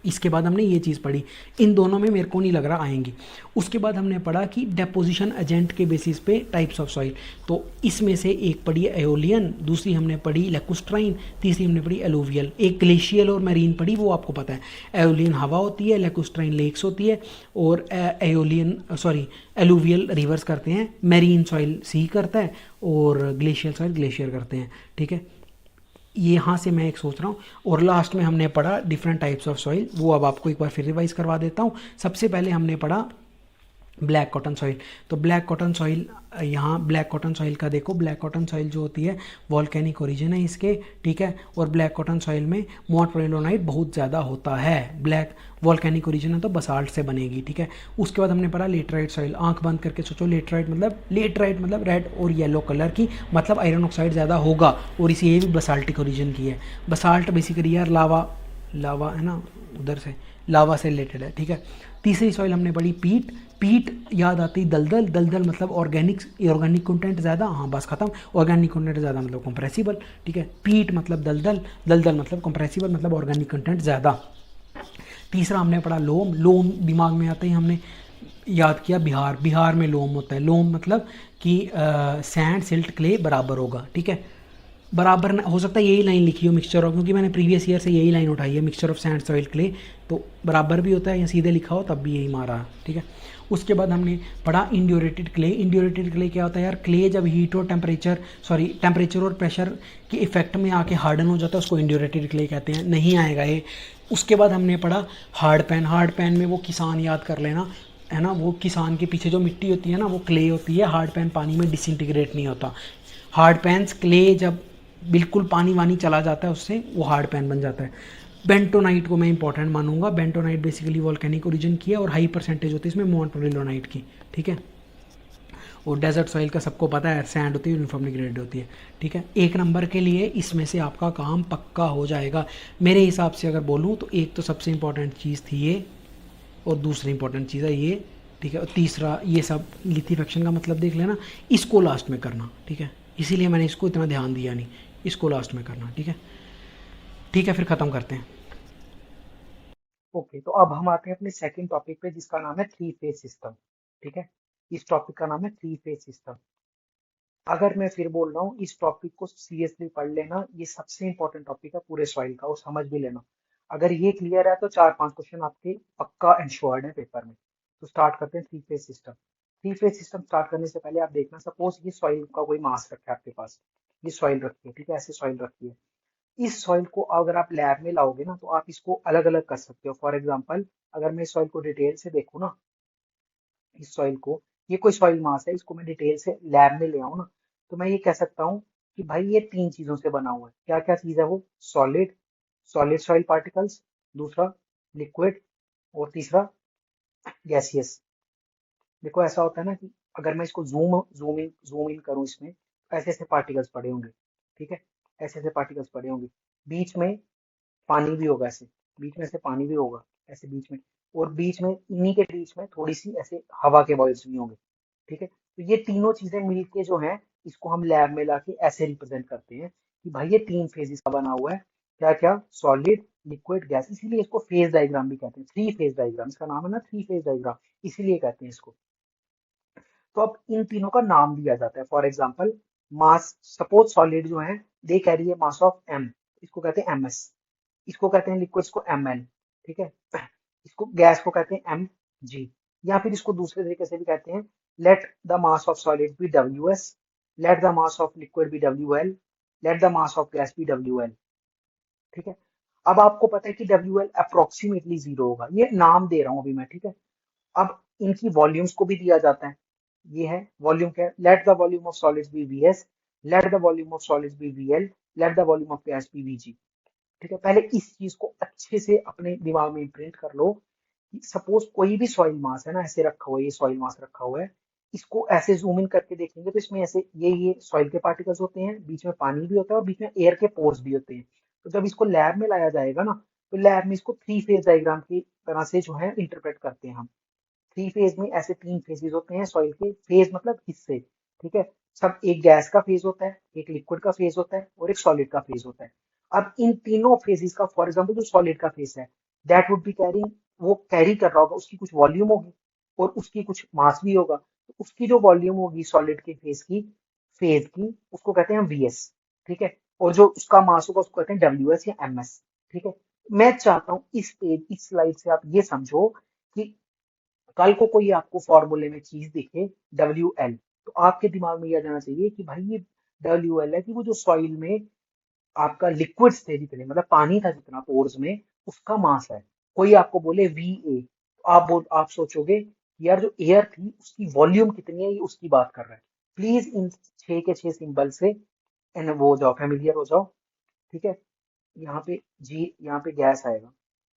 इसके बाद हमने ये चीज़ पढ़ी, इन दोनों में मेरे को नहीं लग रहा आएंगी। उसके बाद हमने पढ़ा कि डेपोजिशन एजेंट के बेसिस पे टाइप्स ऑफ सॉइल, तो इसमें से एक पढ़ी है एओलियन, दूसरी हमने पढ़ी लैकुस्ट्राइन, तीसरी हमने पढ़ी एलुवियल। एक ग्लेशियल और मैरीन पढ़ी, वो आपको पता है। एओलियन हवा होती है, लैकुस्ट्राइन लेक्स होती है, और एलुवियल रिवर्स करते हैं, मैरीन सॉइल सी करता है, और ग्लेशियल सॉइल ग्लेशियर करते हैं, ठीक है। यहाँ से मैं एक सोच रहा हूँ। और लास्ट में हमने पढ़ा डिफरेंट टाइप्स ऑफ सॉइल, वो अब आपको एक बार फिर रिवाइज करवा देता हूँ। सबसे पहले हमने पढ़ा ब्लैक कॉटन सॉइल। तो ब्लैक कॉटन सॉइल, यहाँ ब्लैक कॉटन सॉइल का देखो, ब्लैक कॉटन सॉइल जो होती है वॉल्केनिक ओरिजिन है इसके, ठीक है। और ब्लैक कॉटन सॉइल में मोनोक्रिलोनाइट बहुत ज़्यादा होता है। ब्लैक वॉल्केनिक ओरिजिन है तो बसाल्ट से बनेगी, ठीक है। उसके बाद हमने पढ़ा लेटराइट सॉइल। आंख बंद करके सोचो, लेटराइट मतलब रेड और येलो कलर की, मतलब आयरन ऑक्साइड ज़्यादा होगा, और इसी ये भी बसाल्टिक ओरिजिन की है। बसाल्ट बेसिकली यार लावा, लावा है ना, उधर से लावा से रिलेटेड है, ठीक है। तीसरी सॉइल हमने पढ़ी पीट। पीट याद आती दलदल, दलदल मतलब ऑर्गेनिक कंटेंट ज़्यादा, हाँ बस खत्म। ऑर्गेनिक कंटेंट ज़्यादा मतलब कंप्रेसिबल, ठीक है। पीट मतलब दलदल, दलदल मतलब कंप्रेसिबल मतलब ऑर्गेनिक कंटेंट ज़्यादा। तीसरा हमने पढ़ा लोम। लोम दिमाग में आते ही हमने याद किया बिहार। बिहार में लोम होता है। लोम मतलब कि सैंड सिल्ट क्ले बराबर होगा, ठीक है। बराबर हो सकता है यही लाइन लिखी हो मिक्सचर ऑफ, क्योंकि मैंने प्रीवियस ईयर से यही लाइन उठाई है, mixture of sand soil clay, तो बराबर भी होता है या सीधे लिखा हो तब भी यही मारा, ठीक है। उसके बाद हमने पढ़ा इंड्योरेटेड क्ले। इंड्योरेटेड क्ले क्या होता है यार, क्ले जब हीट और टेम्परेचर और प्रेशर के इफेक्ट में आके हार्डन हो जाता है उसको इंड्योरेटेड क्ले कहते हैं, नहीं आएगा ये। उसके बाद हमने पढ़ा हार्ड पैन। हार्ड पैन में वो किसान याद कर लेना, है ना, वो किसान के पीछे जो मिट्टी होती है ना वो क्ले होती है। हार्ड पैन पानी में डिसइंटीग्रेट नहीं होता। हार्ड पैन्स क्ले जब बिल्कुल पानी वानी चला जाता है उससे वो हार्ड पैन बन जाता है। बेंटोनाइट को मैं इंपॉर्टेंट मानूंगा। बेंटोनाइट बेसिकली वॉल्केनिक ओरिजिन की है और हाई परसेंटेज होती है इसमें मोनोक्रिलोनाइट की, ठीक है। और डेजर्ट सॉइल का सबको पता है, सैंड होती है, यूनिफॉर्मली ग्रेडेड होती है, ठीक है। एक नंबर के लिए इसमें से आपका काम पक्का हो जाएगा मेरे हिसाब से अगर बोलूँ तो। एक तो सबसे इंपॉर्टेंट चीज़ थी ये, और दूसरी इंपॉर्टेंट चीज़ है ये, ठीक है। और तीसरा ये सब लिथिफेक्शन का मतलब देख लेना, इसको लास्ट में करना, ठीक है। इसीलिए मैंने इसको इतना ध्यान दिया नहीं, इसको लास्ट में करना, ठीक है। ठीक है, फिर ख़त्म करते हैं। ओके, तो अब हम आते हैं अपने सेकंड टॉपिक पे जिसका नाम है थ्री फेज सिस्टम। ठीक है, इस टॉपिक का नाम है थ्री फेज सिस्टम। अगर मैं फिर बोल रहा हूँ इस टॉपिक को सीरियसली पढ़ लेना, ये सबसे इंपॉर्टेंट टॉपिक है पूरे सॉइल का, और समझ भी लेना। अगर ये क्लियर है तो 4-5 क्वेश्चन आपके पक्का इंश्योर्ड है पेपर में। तो स्टार्ट करते हैं three phase system. Three phase system start करने से पहले आप देखना, सपोज ये सॉइल का कोई मास रखा है आपके पास, ये सॉइल रखी है, ठीक है, ऐसे सॉइल रखी है। इस सॉइल को अगर आप लैब में लाओगे ना तो आप इसको अलग अलग कर सकते हो। फॉर एग्जाम्पल, अगर मैं इस सॉइल को डिटेल से देखूँ ना, इस सॉइल को, ये कोई सॉइल मास है, इसको मैं डिटेल से लैब में ले आऊँ ना, तो मैं ये कह सकता हूँ कि भाई ये तीन चीजों से बना हुआ है। क्या क्या चीज है वो? सॉलिड, सॉलिड सॉइल पार्टिकल्स, दूसरा लिक्विड, और तीसरा गैसियस। देखो ऐसा होता है ना कि अगर मैं इसको जूम इन करूं इसमें, तो ऐसे ऐसे पार्टिकल्स पड़े होंगे, ठीक है, ऐसे ऐसे पार्टिकल्स पड़े होंगे। बीच में पानी भी होगा ऐसे, बीच में से पानी भी होगा ऐसे बीच में, और बीच में, इन्हीं के बीच में थोड़ी सी ऐसे हवा के बॉयल्स भी होंगे, ठीक है। तो ये तीनों चीजें मिलके जो है, इसको हम लैब में लाके ऐसे रिप्रेजेंट करते हैं कि भाई ये तीन फेजेस का बना हुआ है। क्या क्या? Solid, liquid, gas. इसीलिए इसको फेज डायग्राम भी कहते हैं, थ्री फेज डायग्राम इसका नाम है ना, थ्री फेज डायग्राम, इसीलिए कहते हैं इसको। तो अब इन तीनों का नाम दिया जाता है। For example, mass, suppose solid जो है दे कैरी है मास ऑफ m, इसको कहते हैं ms। इसको कहते हैं लिक्विड्स को ml, ठीक है। इसको गैस को कहते हैं mg, या फिर इसको दूसरे तरीके से भी कहते हैं, let the mass of solid be ws, let the mass of liquid be wl, let the mass of gas be wl, ठीक है। अब आपको पता है कि wl अप्रोक्सीमेटली जीरो होगा, ये नाम दे रहा हूं अभी मैं, ठीक है। अब इनकी वॉल्यूम्स को भी दिया जाता है। ये है वॉल्यूम, क्या? Let the volume of solids be VS, let the volume of solids be VL, let the volume of gas be VG, ठीक है। पहले इस चीज को अच्छे से अपने दिमाग में इम्प्रिंट कर लो कि सपोज कोई भी सॉइल मास है ना, ऐसे रखा हुआ है, ये सॉइल मास रखा हुआ है, इसको ऐसे जूम इन करके देखेंगे तो इसमें ऐसे ये सॉइल के पार्टिकल्स होते हैं, बीच में पानी भी होता है और बीच में एयर के पोर्स भी होते हैं। तो जब इसको लैब में लाया जाएगा ना, तो लैब में इसको थ्री फेज डायग्राम की तरह से जो है इंटरप्रेट करते हैं हम। थ्री फेज में ऐसे तीन फेजेस होते हैं सॉइल के, फेज मतलब हिस्से, ठीक है। सब, एक गैस का फेज होता है, एक लिक्विड का फेज होता है, और एक सॉलिड का फेज होता है। अब इन तीनों फेजेस का, फॉर एग्जांपल जो सॉलिड का फेज है, दैट वुड बी कैरिंग, वो कैरी कर रहा होगा, उसकी कुछ वॉल्यूम होगी और उसकी कुछ मास भी होगा। तो उसकी जो वॉल्यूम होगी सॉलिड के फेज की उसको कहते हैं वीएस, ठीक है। और जो उसका मास होगा उसको कहते हैं डब्ल्यूएस या एमएस, ठीक है। मैं चाहता हूं इस स्लाइड से आप ये समझो कि कल को कोई आपको फॉर्मूले में चीज दिखे डब्ल्यू एल, तो आपके दिमाग में यह जाना चाहिए कि भाई ये डब्ल्यू एल है, कि वो जो सॉइल में आपका लिक्विड्स थे जितने, मतलब पानी था जितना पोर्स में, उसका मास है। कोई आपको बोले वी ए, तो आप सोचोगे कि यार जो एयर थी उसकी वॉल्यूम कितनी है, ये उसकी बात कर रहा है। प्लीज इन 6 के 6 सिंबल से एन वो हो जाओ, फेमिलियर हो जाओ। ठीक है, यहाँ पे जी, यहाँ पे गैस आएगा।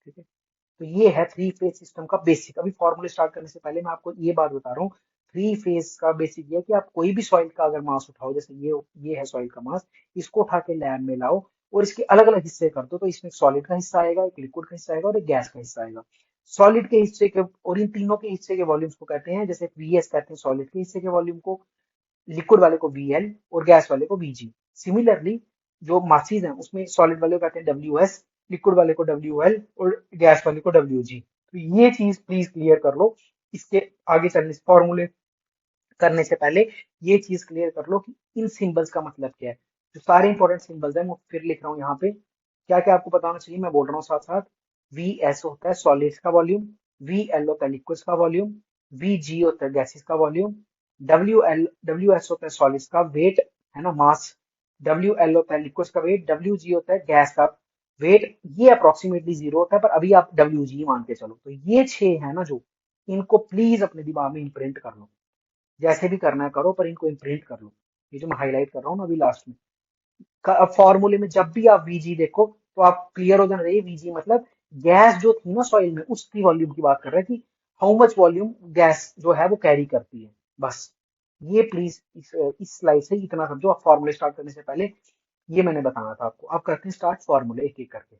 ठीक है, तो ये है थ्री फेज सिस्टम का बेसिक। अभी फॉर्मूले स्टार्ट करने से पहले मैं आपको ये बात बता रहा हूँ, थ्री फेज का बेसिक ये है कि आप कोई भी सॉइल का अगर मास उठाओ, जैसे ये है सॉइल का मास, इसको उठा के लैब में लाओ और इसके अलग अलग हिस्से कर दो, तो इसमें एक सॉलिड का हिस्सा आएगा, एक लिक्विड का हिस्सा आएगा और एक गैस का हिस्सा आएगा। सॉलिड के हिस्से के और इन तीनों के हिस्से के वॉल्यूम्स को कहते हैं, जैसे वीएस कहते हैं सॉलिड के हिस्से के वॉल्यूम को, लिक्विड वाले को वीएल और गैस वाले को वीजी। सिमिलरली जो मासेस हैं उसमें सॉलिड वाले को कहते हैं डब्ल्यूएस, लिक्विड वाले को डब्ल्यूएल और गैस वाले को डब्ल्यूजी। तो ये चीज प्लीज क्लियर कर लो। इसके आगे चलने से, फॉर्मूले करने से पहले ये चीज क्लियर कर लो कि इन सिंबल्स का मतलब क्या है। जो सारे इंपॉर्टेंट सिंबल्स हैं मैं फिर लिख रहा हूँ यहाँ पे, क्या क्या आपको पता होना चाहिए मैं बोल रहा हूँ साथ साथ। वी एस होता है सॉलिड्स का वॉल्यूम, वी एल होता है लिक्विड्स का वॉल्यूम, वी जी होता है गैसेस का वॉल्यूम, डब्ल्यू एस होता है सॉलिड्स का वेट, है ना, मास, डब्ल्यू एल होता है लिक्विड्स का वेट, डब्ल्यू जी होता है गैस का वेट। ये अप्रोक्सीमेटली जीरो होता है, पर अभी आप डब्ल्यू जी मान के चलो। तो ये 6 है ना जो, इनको प्लीज अपने दिमाग में इम्प्रिंट कर लो। जैसे भी करना है करो, पर इनको इम्प्रिंट कर लो। ये जो मैं हाईलाइट कर रहा हूँ ना अभी लास्ट में, अब फॉर्मूले में जब भी आप वीजी देखो तो आप क्लियर हो जाना चाहिए। वीजी मतलब गैस जो थी ना सॉइल में, उसकी वॉल्यूम की बात कर रहे हैं कि हाउ मच वॉल्यूम गैस जो है वो कैरी करती है, बस। ये प्लीज इस स्लाइड से इतना समझो। आप फॉर्मूले स्टार्ट करने से पहले ये मैंने बताना था आपको। आप करते हैं स्टार्ट फॉर्मूले एक एक करके।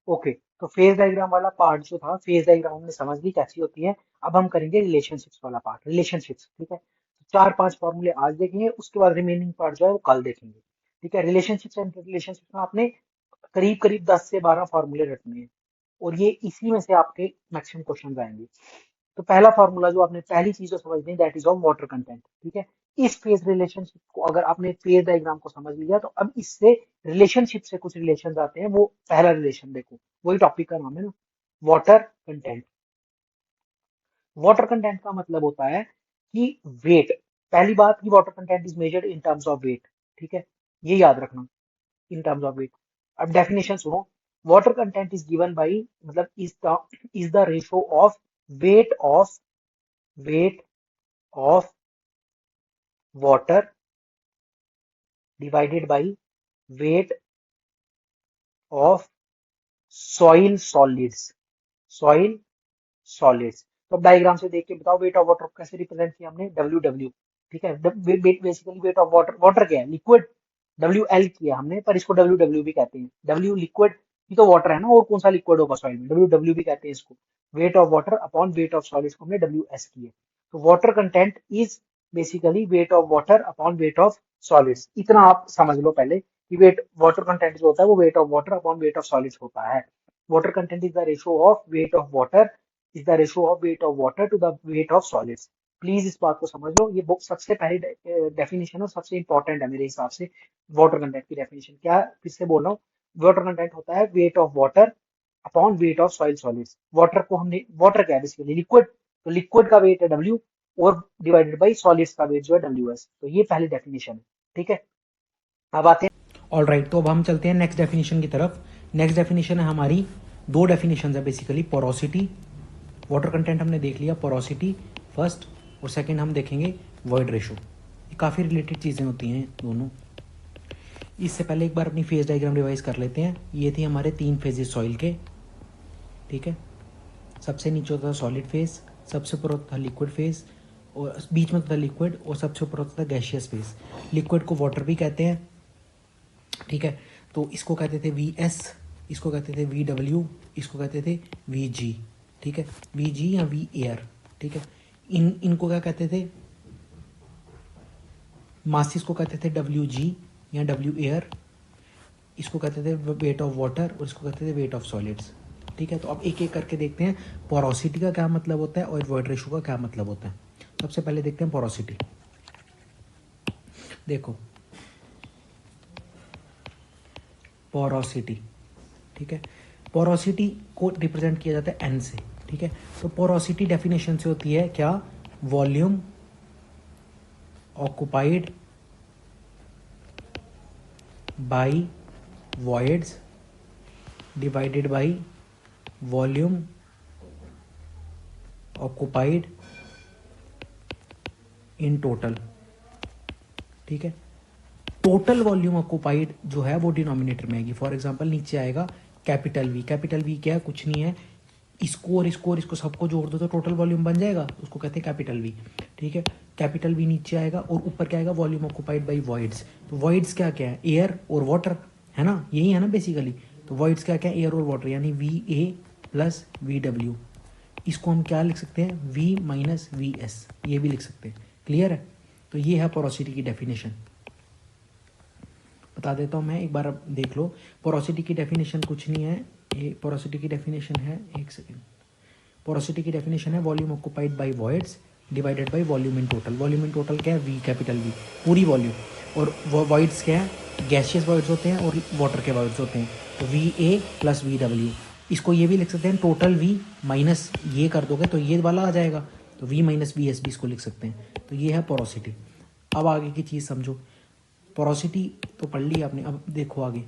ओके, तो फेज डायग्राम वाला पार्ट जो था, फेज डायग्राम हमने समझ ली कैसी होती है। अब हम करेंगे रिलेशनशिप्स वाला पार्ट, रिलेशनशिप्स। ठीक है, तो 4 5 फॉर्मूले आज देखेंगे, उसके बाद रिमेनिंग पार्ट जो है वो कल देखेंगे। ठीक है, रिलेशनशिप्स एंड रिलेशनशिप्स में आपने करीब करीब 10 से 12 फॉर्मूले रखने हैं, और ये इसी में से आपके मैक्सिमम क्वेश्चन आएंगे। तो पहला फॉर्मूला जो आपने पहली चीज जो समझनी है, that is of water content. ठीक है, इस फेज रिलेशनशिप को अगर आपने फेज डायग्राम को समझ लिया, तो अब इससे रिलेशनशिप से कुछ रिलेशन आते हैं। वो पहला रिलेशन देखो, वही टॉपिक का नाम है ना, वाटर कंटेंट। वाटर कंटेंट का मतलब होता है कि वेट। पहली बात की water content is measured in terms of weight. ठीक है, ये याद रखना, इन टर्म्स ऑफ वेट। अब डेफिनेशन सुनो, water content is given by, मतलब is the ratio of weight of weight of water divided by weight of soil solids, soil solids। तो अब डायग्राम से देख के बताओ वेट ऑफ वाटर कैसे रिप्रेजेंट किया हमने, डब्ल्यू डब्ल्यू। ठीक है, basically wait of water, water क्या है, लिक्विड, डब्ल्यू एल किया हमने, पर इसको डब्ल्यू डब्ल्यू भी कहते हैं। डब्ल्यू लिक्विड ही तो वाटर है ना, और कौन सा लिक्विड होगा सॉइल में, डब्ल्यू डब्ल्यू भी कहते हैं इसको। Wait of water upon weight of solids को हमने डब्ल्यू एस किया। तो water content is basically wait of water upon weight of solids. इतना आप समझ लो पहले कि वेट, वाटर कंटेंट जो होता है वो weight of water upon weight of solids होता है। Water content is the ratio of weight of water, is the ratio of weight of water to the weight of solids. Please इस बात को समझ लो, ये बुक सबसे पहली डेफिनेशन और सबसे इंपॉर्टेंट है मेरे हिसाब से। वाटर कंटेंट की डेफिनेशन क्या, फिर से बोल रहा हूँ, वाटर कंटेंट होता है wait of water upon weight of soil solids. Water को हमने, वाटर क्या है बेसिकली, लिक्विड, तो लिक्विड का वेट है डब्ल्यू, और डिवाइडेड बाई सॉलिड्स का वेट जो है डब्ल्यू एस। तो ये पहली डेफिनेशन है। ठीक है, अब आते हैं। ऑल राइट, तो अब हम चलते हैं नेक्स्ट डेफिनेशन की तरफ। नेक्स्ट डेफिनेशन है हमारी, दो डेफिनेशन है बेसिकली। पोरोसिटी, वाटर कंटेंट हमने देख लिया, पोरोसिटी फर्स्ट, और सेकंड हम देखेंगे वॉइड रेशो। ये काफ़ी रिलेटेड चीज़ें होती हैं दोनों। इससे पहले एक बार अपनी फेज डायग्राम रिवाइज कर लेते हैं। ये थी हमारे 3 फेजेस सॉइल के। ठीक है, सबसे नीचे होता था सॉलिड फेज, सबसे ऊपर होता था लिक्विड फेज, और बीच में होता था लिक्विड, और सबसे ऊपर होता था गैशियस फेज। लिक्विड को वाटर भी कहते हैं। ठीक है, तो इसको कहते थे वी एस, इसको कहते थे वी डब्ल्यू, इसको कहते थे वी जी। ठीक है, वी जी या वी एयर। ठीक है, इनको क्या कहते थे, मासिस को कहते थे डब्ल्यू जी या डब्ल्यू एयर, इसको कहते थे वेट ऑफ वाटर, और इसको कहते थे वेट ऑफ सॉलिड्स। ठीक है, तो अब एक एक करके देखते हैं पोरोसिटी का क्या मतलब होता है और वॉइड रेशो का क्या मतलब होता है। सबसे पहले देखते हैं पोरोसिटी। देखो, पोरोसिटी, ठीक है, पोरोसिटी को रिप्रेजेंट किया जाता है एन से। ठीक है, तो पोरोसिटी डेफिनेशन से होती है क्या, volume occupied by voids divided by volume occupied in total, ठीक है। टोटल वॉल्यूम ऑक्यूपाइड जो है वो डिनोमिनेटर में आएगी। फॉर एग्जांपल नीचे आएगा कैपिटल वी। कैपिटल वी क्या है, कुछ नहीं है, इसको और इसको और इसको सबको जोड़ दो तो टोटल वॉल्यूम बन जाएगा, उसको कहते हैं कैपिटल वी, ठीक है। कैपिटल वी नीचे आएगा और ऊपर क्या आएगा, वॉल्यूम ऑक्यूपाइड बाई वॉइड्स। तो वॉइड्स क्या क्या है, एयर और वाटर, है ना, यही है ना बेसिकली। तो वॉइड्स क्या क्या है, एयर और वाटर, यानी we A plus V W. इसको हम क्या लिख सकते हैं, वी माइनस वी एस, ये भी लिख सकते हैं। क्लियर है। तो ये है पोरोसिटी की डेफिनेशन। बता देता हूँ मैं, एक बार अब देख लो। पोरोसिटी की डेफिनेशन कुछ नहीं है, ये पोरोसिटी की डेफिनेशन है, एक सेकेंड। पोरोसिटी की डेफिनेशन है volume occupied by voids divided by volume in total. Volume in total क्या है, वी, कैपिटल वी, पूरी वॉल्यूम। और वॉइड्स क्या है, गैसियस वॉइड्स होते हैं और वाटर के वॉइड्स होते हैं। तो we A plus V W. इसको ये भी लिख सकते हैं टोटल वी माइनस ये कर दोगे तो ये वाला आ जाएगा, तो वी माइनस वी एस भी इसको लिख सकते हैं। तो ये है पोरोसिटी। अब आगे की चीज़ समझो। पोरोसिटी तो पढ़ ली आपने, अब देखो आगे।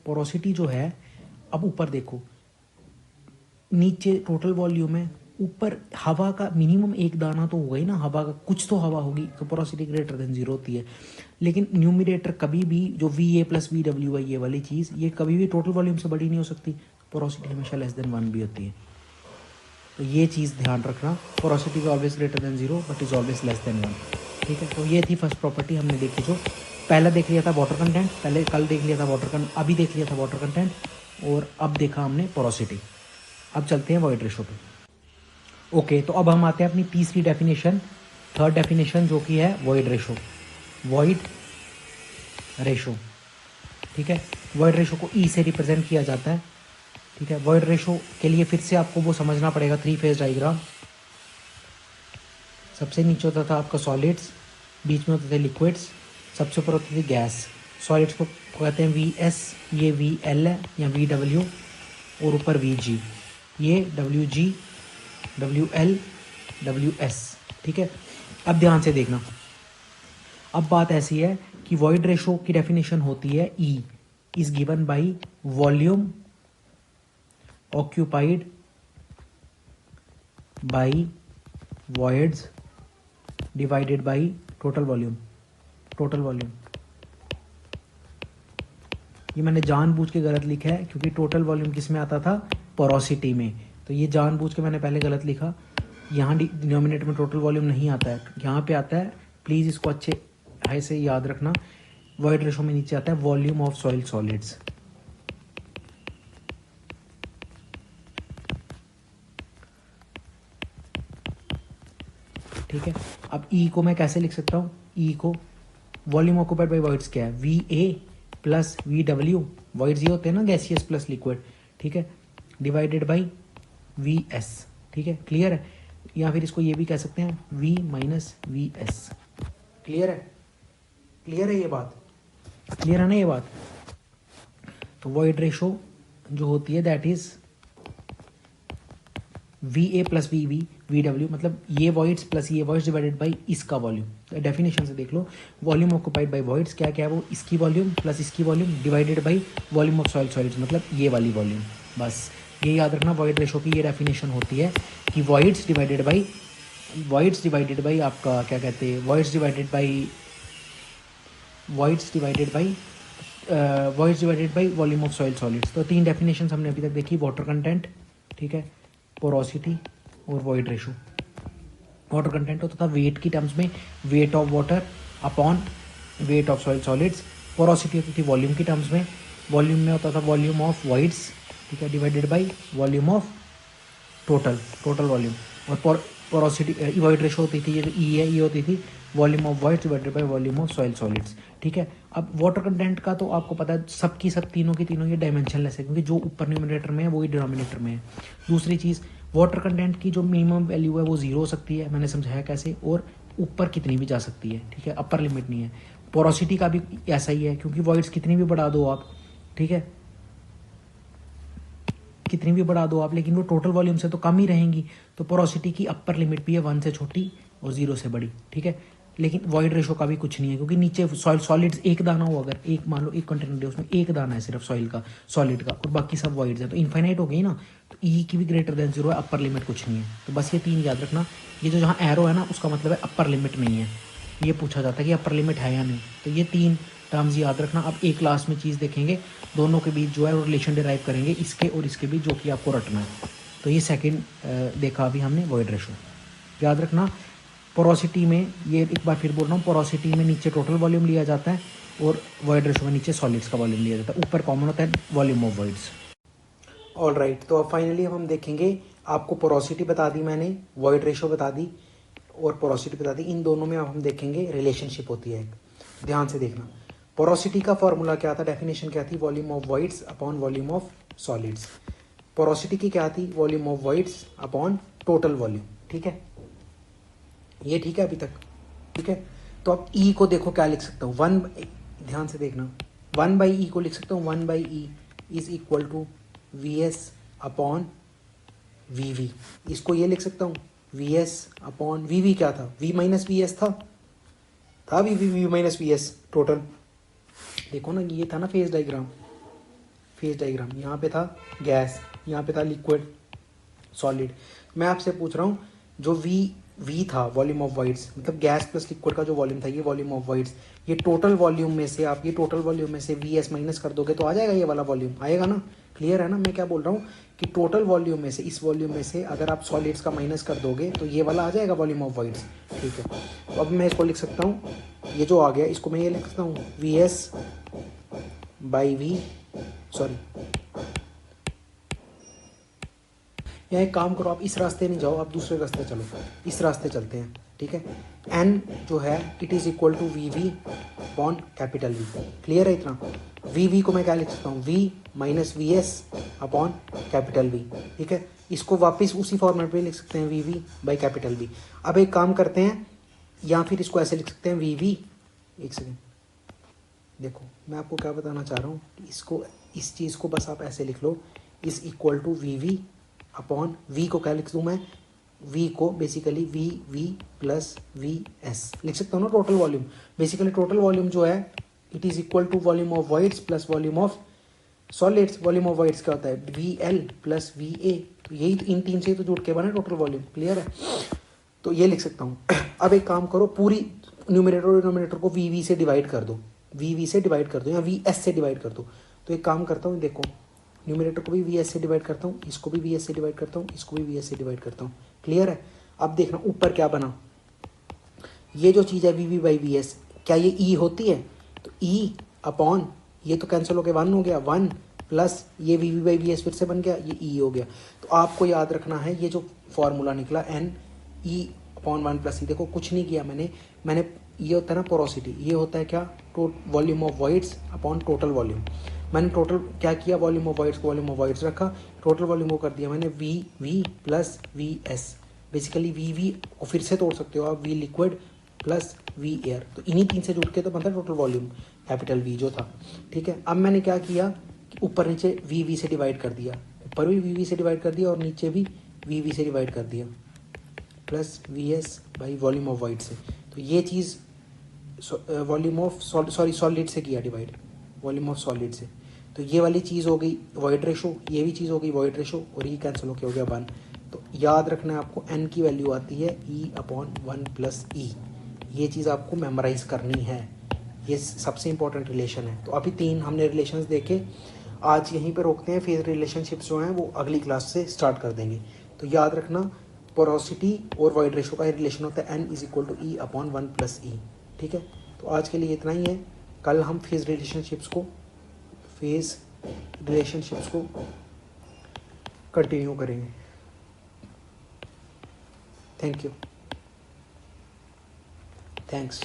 पोरोसिटी जो है, अब ऊपर देखो, नीचे टोटल वॉल्यूम है, ऊपर हवा का मिनिमम एक दाना तो होगा ही ना, हवा का कुछ तो हवा होगी, तो पोरोसिटी ग्रेटर देन जीरो होती है। लेकिन न्यूमिनेटर कभी भी जो we A plus V W है, ये वाली चीज़, ये कभी भी टोटल वॉल्यूम से बड़ी नहीं हो सकती। पोरोसिटी हमेशा लेस देन 1 भी होती है। तो ये चीज़ ध्यान रखना, porosity is always greater than zero but is always less than 1, ठीक है। तो ये थी फर्स्ट प्रॉपर्टी हमने देखी। जो पहला देख लिया था वाटर कंटेंट, पहले कल देख लिया था वाटर कंटेंट, अभी देख लिया था वाटर कंटेंट, और अब देखा हमने पोरोसिटी। अब चलते हैं वॉइड रेशो पे। ओके, तो अब हम आते हैं अपनी तीसरी डेफिनेशन, थर्ड डेफिनेशन, जो कि है वॉइड रेशो। वॉइड रेशो, ठीक है। वॉइड रेशो को ई से रिप्रेजेंट किया जाता है, ठीक है। वॉइड रेशो के लिए फिर से आपको वो समझना पड़ेगा, 3 फेज डायग्राम। सबसे नीचे होता था आपका सॉलिड्स, बीच में होते थे लिक्विड्स, सबसे ऊपर होती थी गैस। सॉलिड्स को कहते हैं वी एस, ये वी एल है या वी डब्ल्यू, और ऊपर वी जी, ये W G, W L, W S, ठीक है। अब ध्यान से देखना, अब बात ऐसी है कि वॉइड रेशो की डेफिनेशन होती है E is given by volume occupied by voids divided by total volume. Total volume, ये मैंने जानबूझ के गलत लिखा है क्योंकि टोटल वॉल्यूम किस में आता था, पोरोसिटी में। तो ये जानबूझ के मैंने पहले गलत लिखा। यहाँ डिनोमिनेटर में टोटल वॉल्यूम नहीं आता है, यहाँ पे आता है। प्लीज़ इसको अच्छे है से याद रखना। वॉइड रेशो में नीचे आता है वॉल्यूम ऑफ सॉइल सॉलिड्स, ठीक है। अब ई को मैं कैसे लिख सकता हूँ, ई को वॉल्यूम ऑक्यूपाइड बाई वॉइड्स क्या है, we A plus V W, voids ये होते हैं ना गैसियस प्लस लिक्विड, ठीक है, डिवाइडेड बाई वी एस, ठीक है। क्लियर है। या फिर इसको ये भी कह सकते हैं V minus V S. Clear है, क्लियर है ये बात, क्लियर है ना ये बात। तो वॉइड रेशो जो होती है that is V A plus V V V W, मतलब ये वॉइड्स प्लस ये वॉइड्स डिवाइडेड बाई इसका वॉल्यूम। तो डेफिनेशन से देख लो, वॉल्यूम ऑक्यूपाइड बाई वॉइड्स क्या क्या है, वो इसकी वॉल्यूम प्लस इसकी volume divided by volume of soil solids, मतलब ये वाली वॉल्यूम। बस ये याद रखना, वॉइड रेशो की ये डेफिनेशन होती है कि वॉइड्स डिवाइडेड बाई आपका क्या कहते हैं, voids divided by volume of soil solids. तो 3 डेफिनेशन हमने अभी तक देखी, वाटर कंटेंट, ठीक है, पोरोसिटी और वॉइड रेशो। वाटर कंटेंट होता था वेट की टर्म्स में, wait of water upon weight of soil solids. Porosity होती थी वॉल्यूम की टर्म्स में, वॉल्यूम में होता था वॉल्यूम ऑफ वॉइड्स, ठीक है, divided by volume of total volume. और पोरोसिटी वॉइड रेशो होती थी, ये जो ई है ये होती थी volume of voids divided by volume of soil solids, ठीक है। अब वाटर कंटेंट का तो आपको पता है, सबकी सब तीनों की तीनों ये डायमेंशनलेस है, क्योंकि जो ऊपर न्यूमरेटर में है वही डिनोमिनेटर में है। दूसरी चीज़, वाटर कंटेंट की जो मिनिमम वैल्यू है वो 0 हो सकती है, मैंने समझाया कैसे, और ऊपर कितनी भी जा सकती है, ठीक है, अपर लिमिट नहीं है। पोरोसिटी का भी ऐसा ही है, क्योंकि वॉइड्स कितनी भी बढ़ा दो आप, ठीक है, कितनी भी बढ़ा दो आप, लेकिन वो टोटल वॉल्यूम से तो कम ही रहेंगी। तो पोरोसिटी की अपर लिमिट भी है 1 से छोटी और 0 से बड़ी, ठीक है। लेकिन वॉइड रेशो का भी कुछ नहीं है, क्योंकि नीचे सॉइल सॉलिड्स एक दाना हो, अगर एक मान लो एक कंटेनर है उसमें एक दाना है सिर्फ सॉइल का, सॉलिड का, और बाकी सब वॉइड्स है, तो इन्फाइनाइट हो गई ना। तो ई की भी ग्रेटर देन जीरो है, अपर लिमिट कुछ नहीं है। तो बस ये तीन याद रखना। ये जो जहाँ एरो है ना उसका मतलब है अपर लिमिट नहीं है। ये पूछा जाता है कि अपर लिमिट है या नहीं। तो ये तीन टर्म्स याद रखना। अब एक क्लास में चीज़ देखेंगे, दोनों के बीच जो है वो रिलेशन डिराइव करेंगे, इसके और इसके बीच, जो कि आपको रटना है। तो ये सेकंड देखा अभी हमने वॉइड रेशो। याद रखना पोरोसिटी में, ये एक बार फिर बोल रहा हूँ, पोरोसिटी में नीचे टोटल वॉल्यूम लिया जाता है और वॉइड रेशो में नीचे सॉलिड्स का वॉल्यूम लिया जाता है, ऊपर कॉमन होता है volume of voids. All right, तो अब फाइनली हम देखेंगे, आपको पोरोसिटी बता दी मैंने, वॉइड रेशो बता दी और पोरोसिटी बता दी। इन दोनों में अब हम देखेंगे रिलेशनशिप होती है एक। ध्यान से देखना, पोरोसिटी का फॉर्मूला क्या था, डेफिनेशन क्या थी, volume of voids upon volume of solids. Porosity की क्या थी, volume of voids upon total volume. ठीक है, ये ठीक है अभी तक। ठीक है, तो अब ई को देखो क्या लिख सकता हूँ, वन, ध्यान से देखना, 1/E को लिख सकता हूँ, 1/E is equal to V S upon V V. इसको ये लिख सकता हूँ, V S upon V V. क्या था, वी माइनस वी एस था V V V minus V S total. देखो ना, ये था ना फेज डायग्राम, फेज डायग्राम, यहाँ पे था गैस, यहाँ पे था लिक्विड, सॉलिड। मैं आपसे पूछ रहा हूँ, जो वी था वॉल्यूम ऑफ वॉइड्स, मतलब गैस प्लस लिक्विड का जो वॉल्यूम था, ये वॉल्यूम ऑफ वॉइड्स, ये टोटल वॉल्यूम में से आप ये टोटल वॉल्यूम में से वी एस माइनस कर दोगे तो आ जाएगा ये वाला वॉल्यूम, आएगा ना। क्लियर है ना मैं क्या बोल रहा हूँ, कि टोटल वॉल्यूम में से, इस वॉल्यूम में से अगर आप सॉलिड्स का माइनस कर दोगे तो ये वाला आ जाएगा वॉल्यूम ऑफ वॉइड्स। ठीक है, तो अब मैं इसको लिख सकता हूँ, ये जो आ गया इसको मैं ये लिख सकता हूँ, V S by V, sorry, या एक काम करो, आप इस रास्ते नहीं जाओ, आप दूसरे रास्ते चलो, इस रास्ते चलते हैं। ठीक है, एन जो है it is equal to V V upon capital V. Clear है इतना। वी वी को मैं क्या लिख सकता हूँ, V minus V S upon capital V. ठीक है, इसको वापस उसी फॉर्मेट में लिख सकते हैं, V V by capital V. अब एक काम करते हैं, या फिर इसको ऐसे लिख सकते हैं, वी वी, एक सेकेंड, देखो मैं आपको क्या बताना चाह रहा हूँ, इसको, इस चीज़ को बस आप ऐसे लिख लो, is equal to V V upon V को क्या लिख दूँ मैं, वी को basically V V plus V S लिख सकता हूँ ना, total volume. Basically total volume जो है it is equal to volume of voids plus volume of solids. Volume of voids क्या होता है, V L plus V A. तो यही इन तीन से तो जुड़ के बना टोटल वॉल्यूम। क्लियर है, तो ये लिख सकता हूँ। अब एक काम करो, पूरी न्यूमरेटर और डिनोमिनेटर को वी वी से डिवाइड कर दो, वी वी से डिवाइड कर दो या वी एस से डिवाइड कर दो। तो एक काम करता हूँ, देखो न्यूमरेटर को भी वी एस से डिवाइड करता हूँ, इसको भी वी एस से डिवाइड करता हूँ, इसको भी वी एस से डिवाइड करता हूँ। क्लियर है, अब देखना ऊपर क्या बना, ये जो चीज़ है V V by V S, क्या ये ई होती है, तो ई अपॉन, ये तो कैंसिल हो गया, 1 हो गया, 1 प्लस ये V V by V S फिर से बन गया, ये ई हो गया। तो आपको याद रखना है, ये जो फॉर्मूला निकला एन ई अपॉन 1 प्लस ई, देखो कुछ नहीं किया मैंने ये होता है ना पोरोसिटी, ये होता है क्या, volume of voids upon total volume. मैंने टोटल क्या किया, वॉल्यूम ऑफ वॉइड्स को वॉल्यूम ऑफ वॉइड्स रखा, टोटल वॉल्यूम को कर दिया मैंने V V plus V S. Basically V V को फिर से तोड़ सकते हो आप, V liquid plus V air, तो इन्हीं तीन से जुड़ के तो बनता है टोटल वॉल्यूम, कैपिटल वी जो था। ठीक है, अब मैंने क्या किया कि ऊपर नीचे वी वी से डिवाइड कर दिया, ऊपर भी वी वी से डिवाइड कर दिया और नीचे भी वी वी से डिवाइड कर दिया, plus V S by volume of wide से। तो ये चीज़ वॉल्यूम ऑफ सॉलिड से किया डिवाइड, वॉल्यूम ऑफ सॉलिड से। तो ये वाली चीज़ हो गई वॉइड रेशो, ये भी चीज़ हो गई वॉइड रेशो, और ये कैंसिल होकर हो गया 1। तो याद रखना है आपको, एन की वैल्यू आती है ई अपॉन 1 प्लस ई। ये चीज़ आपको मेमोराइज करनी है, ये सबसे इंपॉर्टेंट रिलेशन है। तो अभी 3 हमने रिलेशंस देखे, आज यहीं पे रोकते हैं, फिर रिलेशनशिप्स जो हैं वो अगली क्लास से स्टार्ट कर देंगे। तो याद रखना, पोरोसिटी और वॉइड रेशो का रिलेशन होता है N is equal to E upon 1 plus E. ठीक है, तो आज के लिए इतना ही है। कल हम फेज रिलेशनशिप्स को कंटिन्यू करेंगे। Thank you, thanks.